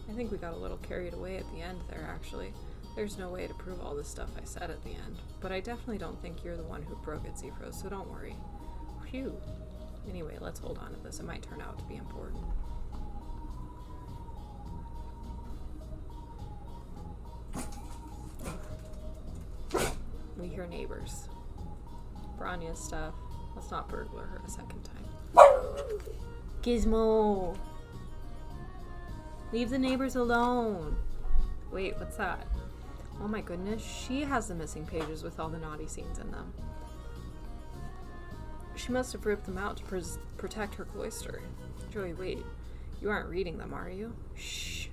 I think we got a little carried away at the end there, actually. There's no way to prove all the stuff I said at the end, but I definitely don't think you're the one who broke it, Zepro, so don't worry. Phew. Anyway, let's hold on to this. It might turn out to be important. We hear neighbors. Branya's stuff. Let's not burglar her a second time. Gizmo! Leave the neighbors alone! Wait, what's that? Oh my goodness, she has the missing pages with all the naughty scenes in them. She must have ripped them out to protect her cloister. Joey, wait. You aren't reading them, are you? Shh.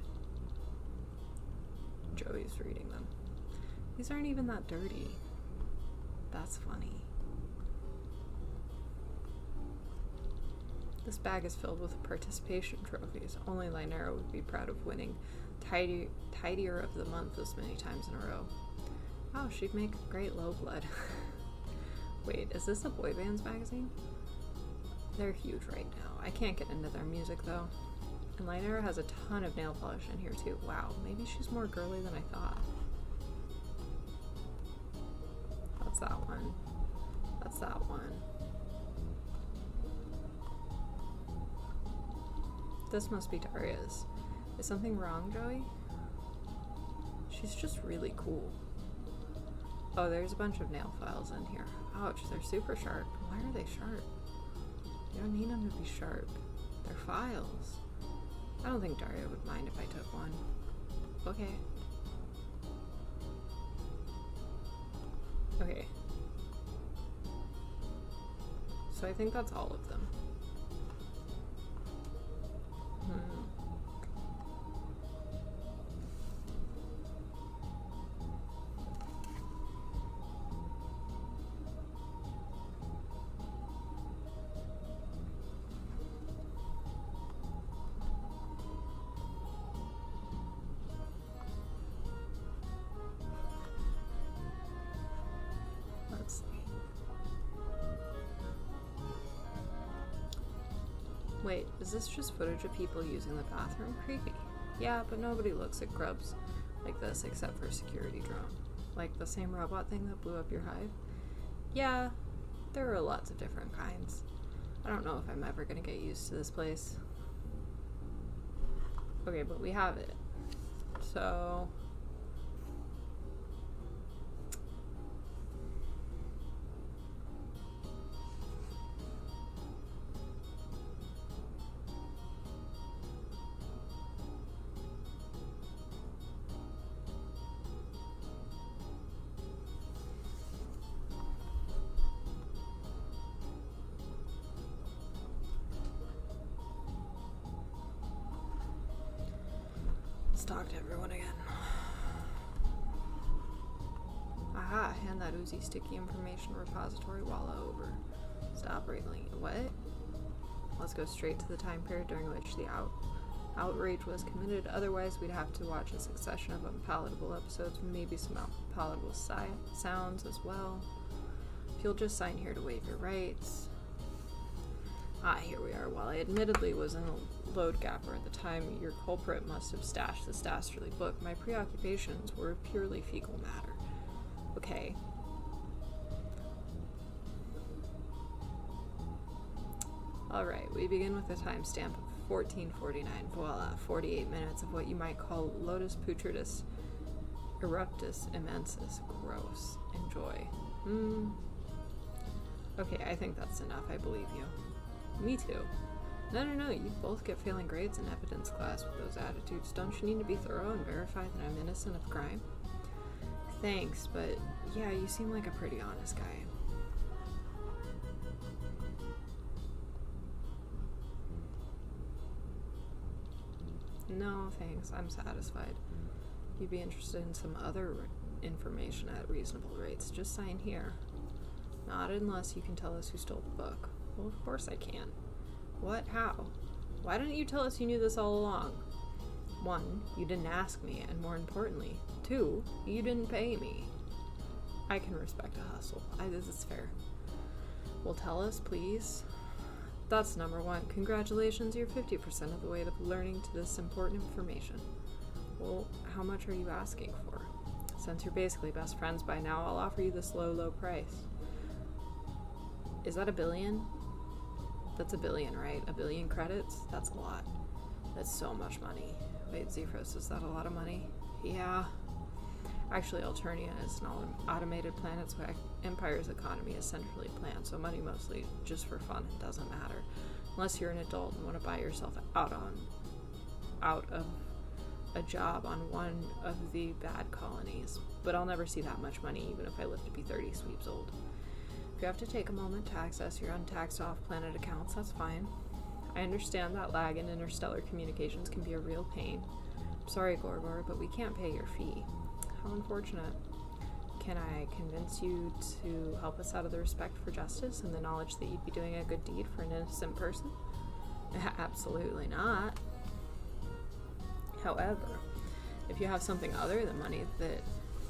Joey's reading them. These aren't even that dirty. That's funny. This bag is filled with participation trophies. Only Linera would be proud of winning Tidier of the Month this many times in a row. Wow, she'd make great low blood. Wait, is this a boy band's magazine? They're huge right now. I can't get into their music though. And Lionera has a ton of nail polish in here too. Wow, maybe she's more girly than I thought. That's that one. That's that one. This must be Daria's. Is something wrong, Joey? She's just really cool. Oh, there's a bunch of nail files in here. Ouch, they're super sharp. Why are they sharp? You don't need them to be sharp. They're files. I don't think Daria would mind if I took one. Okay. Okay. So I think that's all of them. Let's see. Wait, is this just footage of people using the bathroom? Creepy. Yeah, but nobody looks at grubs like this except for a security drone. Like the same robot thing that blew up your hive? Yeah, there are lots of different kinds. I don't know if I'm ever gonna get used to this place. Okay, but we have it. So... talk to everyone again. Aha, hand that oozy sticky information repository wallet over. Stop reading. What? Let's go straight to the time period during which the outrage was committed. Otherwise, we'd have to watch a succession of unpalatable episodes, maybe some unpalatable sounds as well. If you'll just sign here to waive your rights. Ah, here we are. While I admittedly was in a load gapper at the time, your culprit must have stashed this dastardly book. My preoccupations were purely fecal matter. Okay. Alright, we begin with a timestamp of 1449. Voila, 48 minutes of what you might call Lotus putridis eruptus immensis. Gross. Enjoy. Okay, I think that's enough. I believe you. Me too. No, you both get failing grades in evidence class with those attitudes. Don't you need to be thorough and verify that I'm innocent of crime? Thanks, but yeah, you seem like a pretty honest guy. No, thanks. I'm satisfied. You'd be interested in some other information at reasonable rates. Just sign here. Not unless you can tell us who stole the book. Well, of course I can. What? How? Why didn't you tell us you knew this all along? 1, you didn't ask me, and more importantly, 2, you didn't pay me. I can respect a hustle. This is fair. Well, tell us, please. That's number 1. Congratulations, you're 50% of the way to learning to this important information. Well, how much are you asking for? Since you're basically best friends by now, I'll offer you this low, low price. Is that $1 billion? That's $1 billion, right? $1 billion credits? That's a lot. That's so much money. Wait, Zephyrus, is that a lot of money? Yeah. Actually, Alternia is an automated planet, so Empire's economy is centrally planned, so money mostly just for fun. It doesn't matter. Unless you're an adult and want to buy yourself out of a job on one of the bad colonies. But I'll never see that much money, even if I live to be 30 sweeps old. If you have to take a moment to access your untaxed off-planet accounts, that's fine. I understand that lag in interstellar communications can be a real pain. I'm sorry, Gorgor, but we can't pay your fee. How unfortunate. Can I convince you to help us out of the respect for justice and the knowledge that you'd be doing a good deed for an innocent person? Absolutely not. However, if you have something other than money that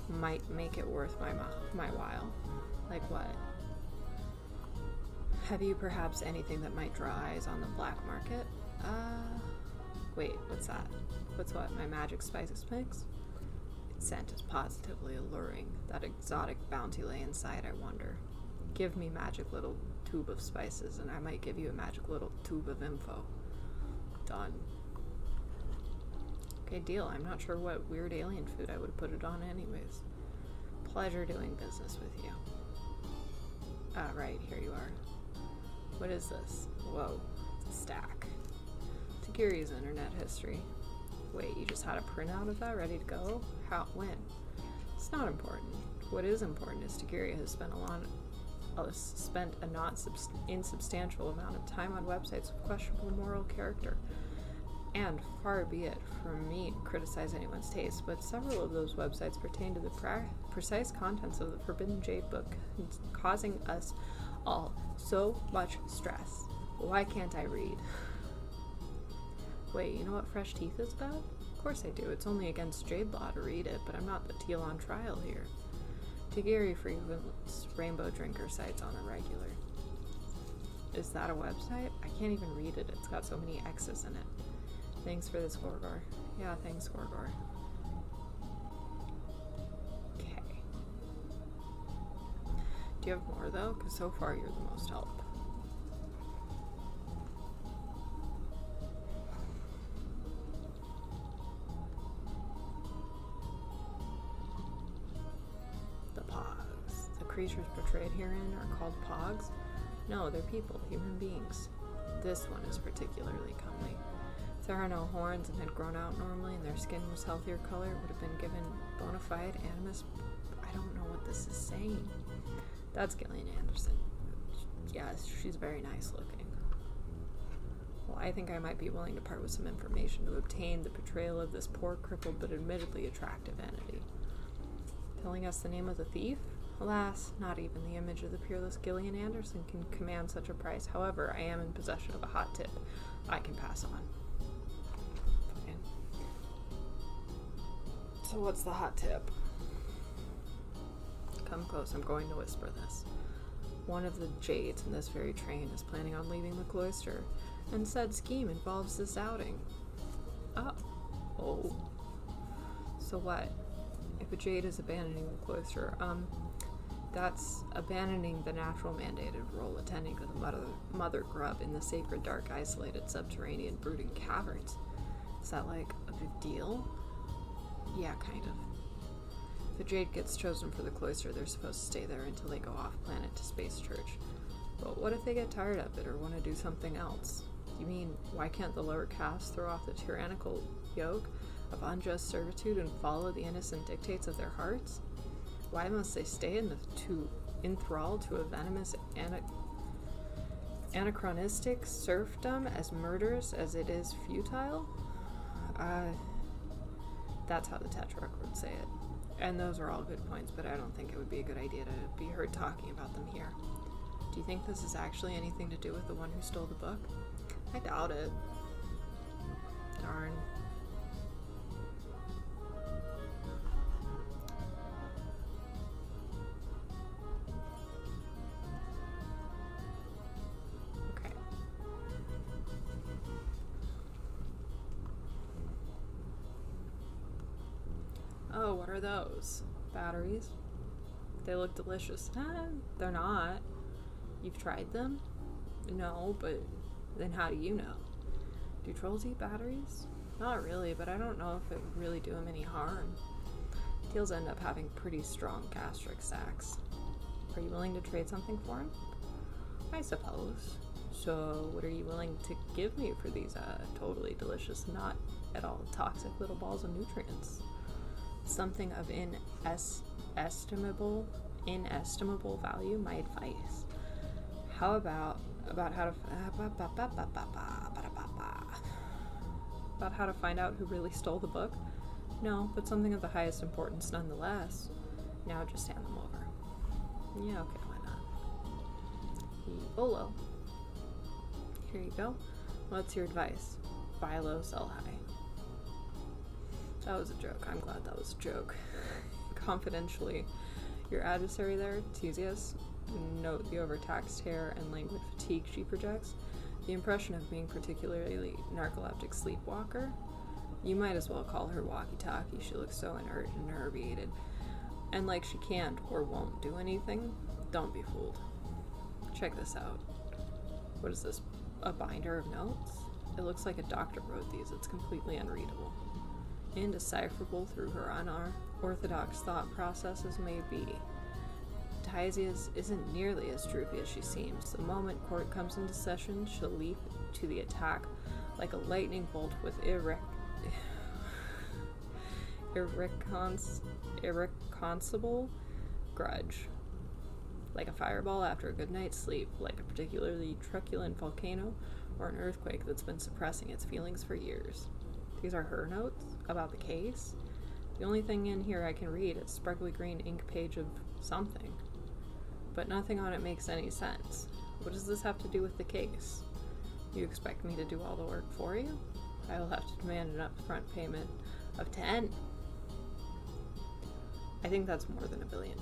might make it worth my while, like what? Have you perhaps anything that might draw eyes on the black market? Wait, what's that? What's what? My magic spices mix? Its scent is positively alluring. That exotic bounty lay inside, I wonder. Give me magic little tube of spices, and I might give you a magic little tube of info. Done. Okay, deal. I'm not sure what weird alien food I would put it on anyways. Pleasure doing business with you. Ah, right, here you are. What is this? Whoa, it's a stack. Takiri's internet history. Wait, you just had a printout of that ready to go? How? When? It's not important. What is important is Takiri has spent a not insubstantial amount of time on websites with questionable moral character. And far be it from me to criticize anyone's taste, but several of those websites pertain to the precise contents of the Forbidden Jade book, causing us all so much stress. Why can't I read? Wait, you know what Fresh Teeth is about? Of course I do. It's only against Jade law to read it, but I'm not the teal on trial here. Tigiri frequents rainbow drinker sites on a regular. Is that a website? I can't even read it. It's got so many X's in it. Thanks for this, Gorgor. Yeah, thanks, Gorgor. Okay. Do you have more, though? Because so far you're the most help. The Pogs. The creatures portrayed herein are called Pogs? No, they're people, human beings. This one is particularly comely. If there are no horns and had grown out normally and their skin was healthier color, it would have been given bona fide animus. I don't know what this is saying. That's Gillian Anderson. Yeah, she's very nice looking. Well, I think I might be willing to part with some information to obtain the portrayal of this poor, crippled, but admittedly attractive entity. Telling us the name of the thief? Alas, not even the image of the peerless Gillian Anderson can command such a price. However, I am in possession of a hot tip I can pass on. So what's the hot tip? Come close, I'm going to whisper this. One of the jades in this very train is planning on leaving the cloister, and said scheme involves this outing. Oh. So what? If a jade is abandoning the cloister, that's abandoning the natural mandated role attending to the mother grub in the sacred, dark, isolated, subterranean, brooding caverns. Is that like a big deal? Yeah, kind of. If a jade gets chosen for the cloister, they're supposed to stay there until they go off planet to Space Church. But what if they get tired of it or want to do something else? You mean, why can't the lower caste throw off the tyrannical yoke of unjust servitude and follow the innocent dictates of their hearts? Why must they stay enthralled to a venomous anachronistic serfdom as murderous as it is futile? That's how the Tetrarch would say it. And those are all good points, but I don't think it would be a good idea to be heard talking about them here. Do you think this is actually anything to do with the one who stole the book? I doubt it. Darn. Okay. Oh, what are those? Batteries? They look delicious. They're not. You've tried them? No, but then how do you know? Do trolls eat batteries? Not really, but I don't know if it would really do them any harm. Teals end up having pretty strong gastric sacs. Are you willing to trade something for him? I suppose. So what are you willing to give me for these totally delicious, not at all toxic little balls of nutrients? Something of inestimable value, my advice. How about how to find out who really stole the book? No, but something of the highest importance nonetheless. Now just hand them over. Yeah, okay, why not? YOLO. Here you go. What's your advice? Buy low, sell high. That was a joke. I'm glad that was a joke. Confidentially, your adversary there, Theseus, note the overtaxed hair and languid fatigue she projects. The the impression of being particularly narcoleptic sleepwalker. You might as well call her walkie-talkie. She looks so inert and inervated. And like she can't or won't do anything. Don't be fooled. Check this out. What is this? A binder of notes? It looks like a doctor wrote these. It's completely unreadable. Indecipherable through her unorthodox thought processes may be. Taisius isn't nearly as droopy as she seems. The moment court comes into session, she'll leap to the attack like a lightning bolt with irreconcilable grudge. Like a fireball after a good night's sleep, like a particularly truculent volcano or an earthquake that's been suppressing its feelings for years. These are her notes about the case. The only thing in here I can read is a sparkly green ink page of something. But nothing on it makes any sense. What does this have to do with the case? You expect me to do all the work for you? I will have to demand an upfront payment of 10. I think that's more than $1 billion.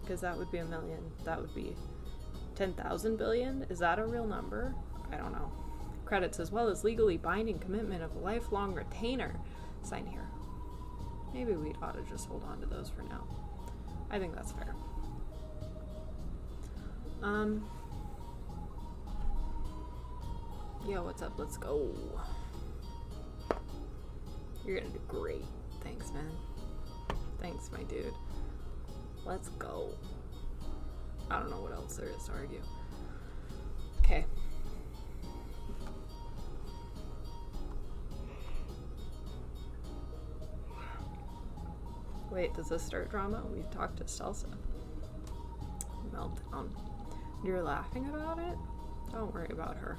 Because that would be $1 million. That would be 10,000 billion? Is that a real number? I don't know. Credits as well as legally binding commitment of a lifelong retainer. Sign here. Maybe we ought to just hold on to those for now. I think that's fair. Yo, what's up? Let's go. You're gonna do great. Thanks, man. Thanks, my dude. Let's go. I don't know what else there is to argue. Okay. Wait, does this start drama? We've talked to Stelsa. Meltdown. You're laughing about it? Don't worry about her.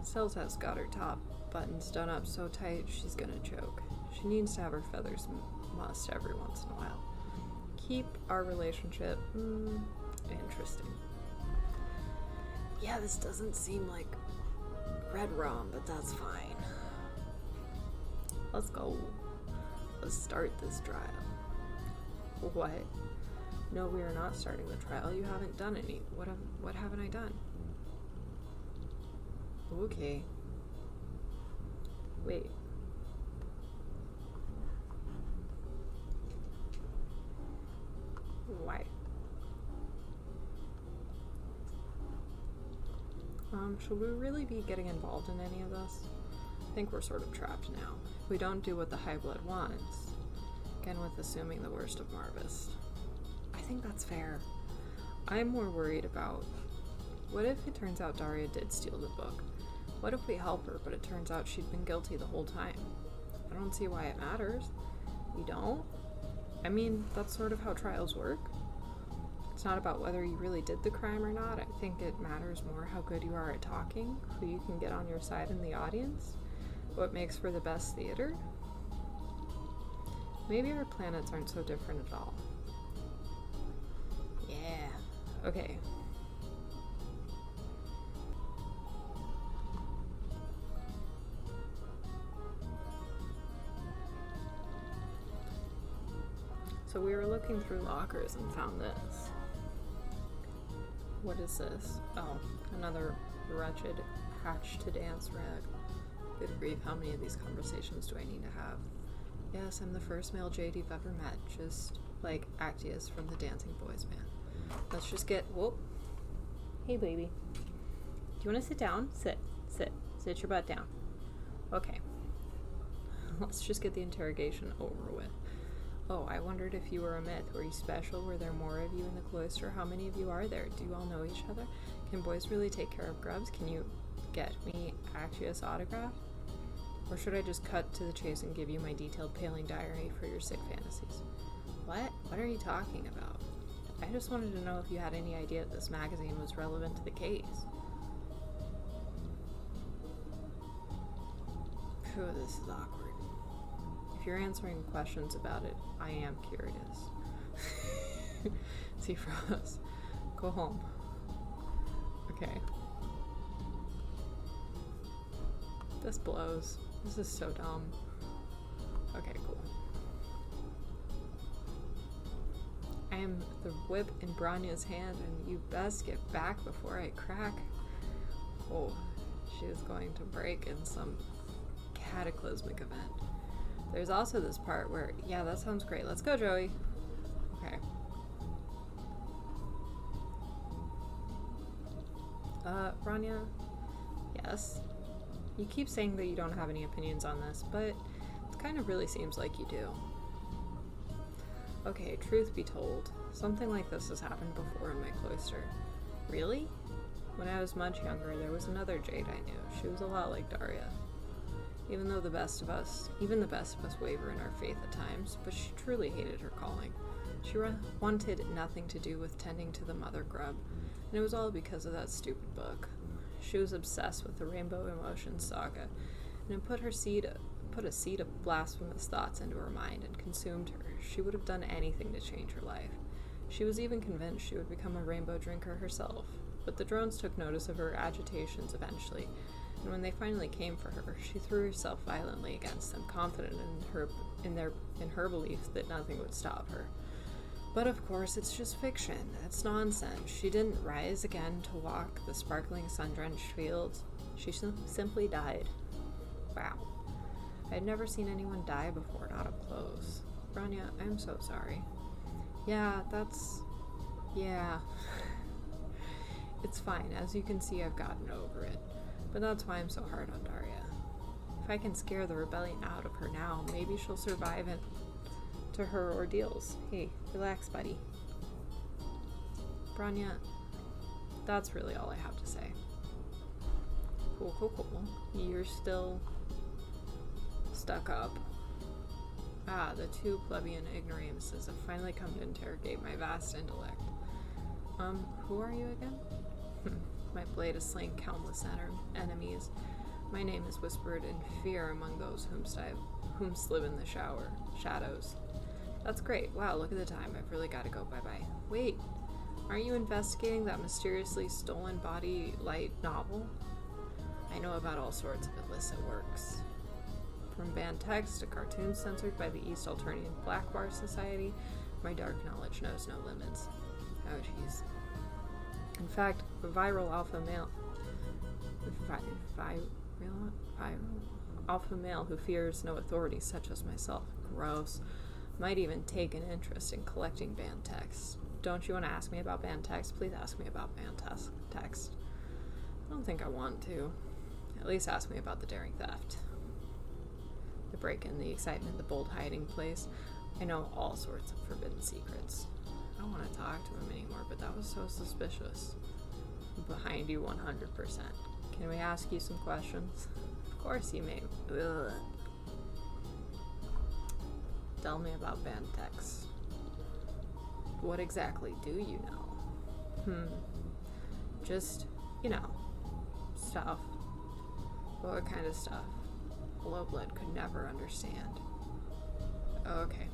Stelsa's got her top buttons done up so tight she's gonna choke. She needs to have her feathers mussed every once in a while. Keep our relationship interesting. Yeah, this doesn't seem like red rum, but that's fine. Let's go. Let's start this trial. What? No, we are not starting the trial. You haven't done any. What haven't I done? Okay. Wait. Why? Should we really be getting involved in any of this? I think we're sort of trapped now. If we don't do what the High Blood wants, again with assuming the worst of Marvis. I think that's fair. I'm more worried about, what if it turns out Daria did steal the book? What if we help her, but it turns out she'd been guilty the whole time? I don't see why it matters. You don't? I mean, that's sort of how trials work. It's not about whether you really did the crime or not. I think it matters more how good you are at talking, who you can get on your side in the audience, what makes for the best theater. Maybe our planets aren't so different at all. Yeah. Okay. So we were looking through lockers and found this. What is this? Oh, another wretched hatch to dance rag. Good grief, how many of these conversations do I need to have? Yes, I'm the first male JD you've ever met, just like Actius from the Dancing Boys band. Let's just get, whoop. Hey baby. Do you want to sit down? Sit your butt down. Okay. Let's just get the interrogation over with. Oh, I wondered if you were a myth. Were you special? Were there more of you in the cloister? How many of you are there? Do you all know each other? Can boys really take care of grubs? Can you get me Actius autograph? Or should I just cut to the chase and give you my detailed paling diary for your sick fantasies? What? What are you talking about? I just wanted to know if you had any idea that this magazine was relevant to the case. Phew, this is awkward. If you're answering questions about it, I am curious. See, Frost, go home. Okay. This blows. This is so dumb. Okay, cool. I am the whip in Branya's hand, and you best get back before I crack. Oh, she is going to break in some cataclysmic event. There's also this part where, yeah, that sounds great. Let's go, Joey. Okay. Branya? Yes? You keep saying that you don't have any opinions on this, but it kind of really seems like you do. Okay, truth be told, something like this has happened before in my cloister. Really? When I was much younger, there was another Jade I knew. She was a lot like Daria. Even the best of us waver in our faith at times, but she truly hated her calling. She wanted nothing to do with tending to the mother grub, and it was all because of that stupid book. She was obsessed with the Rainbow Emotions saga, and it put a seed of blasphemous thoughts into her mind and consumed her. She would have done anything to change her life. She was even convinced she would become a rainbow drinker herself, but the drones took notice of her agitations eventually, and when they finally came for her, she threw herself violently against them, confident in her belief that nothing would stop her. But of course, it's just fiction. It's nonsense. She didn't rise again to walk the sparkling sun-drenched fields. She simply died. Wow. I had never seen anyone die before, not up close. Branya, I'm so sorry. Yeah. It's fine. As you can see, I've gotten over it. But that's why I'm so hard on Daria. If I can scare the rebellion out of her now, maybe she'll survive it to her ordeals. Hey, relax, buddy. Branya, that's really all I have to say. Cool. You're still stuck up. The two plebeian ignoramuses have finally come to interrogate my vast intellect. Who are you again? My blade has slain countless enemies. My name is whispered in fear among those whom live in the shadows. That's great. Wow, look at the time. I've really got to go. Bye-bye. Wait, aren't you investigating that mysteriously stolen body light novel? I know about all sorts of illicit works. From banned text to cartoons censored by the East Alternian Black Bar Society, my dark knowledge knows no limits. Oh, jeez. In fact, a viral alpha male who fears no authority such as myself, gross, might even take an interest in collecting banned texts. Don't you want to ask me about banned text? Please ask me about banned text. I don't think I want to. At least ask me about the daring theft. The break-in, the excitement, the bold hiding place. I know all sorts of forbidden secrets. I don't want to talk to him anymore, but that was so suspicious. I'm behind you 100%. Can we ask you some questions? Of course you may. Ugh. Tell me about banned texts. What exactly do you know? Just, stuff. What kind of stuff? Lowblood could never understand. Okay.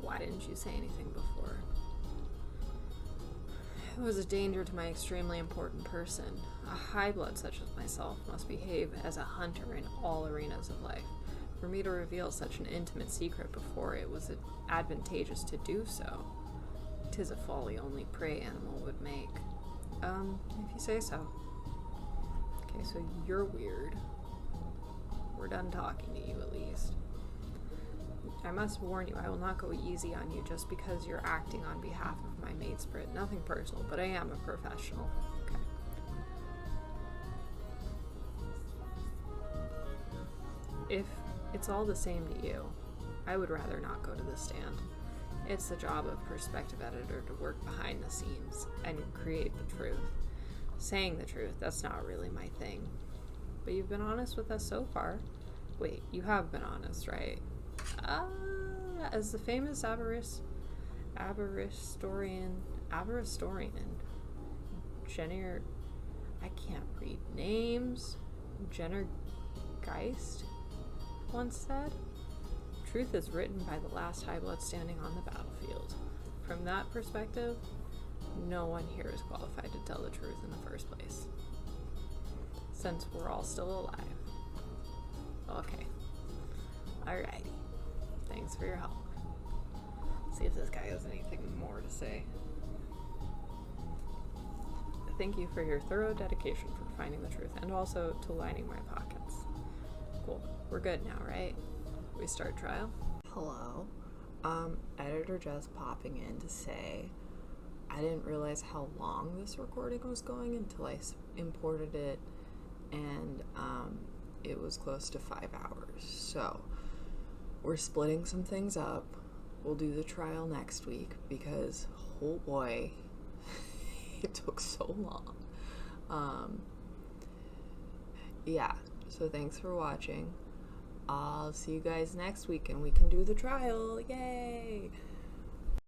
Why didn't you say anything before? It was a danger to my extremely important person. A high blood such as myself must behave as a hunter in all arenas of life. For me to reveal such an intimate secret before it was advantageous to do so, 'tis a folly only prey animal would make. If you say so. Okay, so you're weird. We're done talking to you, at least. I must warn you, I will not go easy on you just because you're acting on behalf of my maid spirit. Nothing personal, but I am a professional. Okay. If it's all the same to you, I would rather not go to the stand. It's the job of perspective editor to work behind the scenes and create the truth. Saying the truth, that's not really my thing. But you've been honest with us so far. Wait, you have been honest, right? As the famous Aberistorian, Jenner, I can't read names, Jenner Geist once said, truth is written by the last high blood standing on the battlefield. From that perspective, no one here is qualified to tell the truth in the first place. since we're all still alive. Okay. Alrighty. Thanks for your help. See if this guy has anything more to say. Thank you for your thorough dedication for finding the truth and also to lining my pockets. Cool. We're good now, right? We start trial? Hello. Editor just popping in to say I didn't realize how long this recording was going until I imported it, and it was close to 5 hours. So we're splitting some things up. We'll do the trial next week because, oh boy, it took so long. Yeah, so thanks for watching. I'll see you guys next week and we can do the trial. Yay!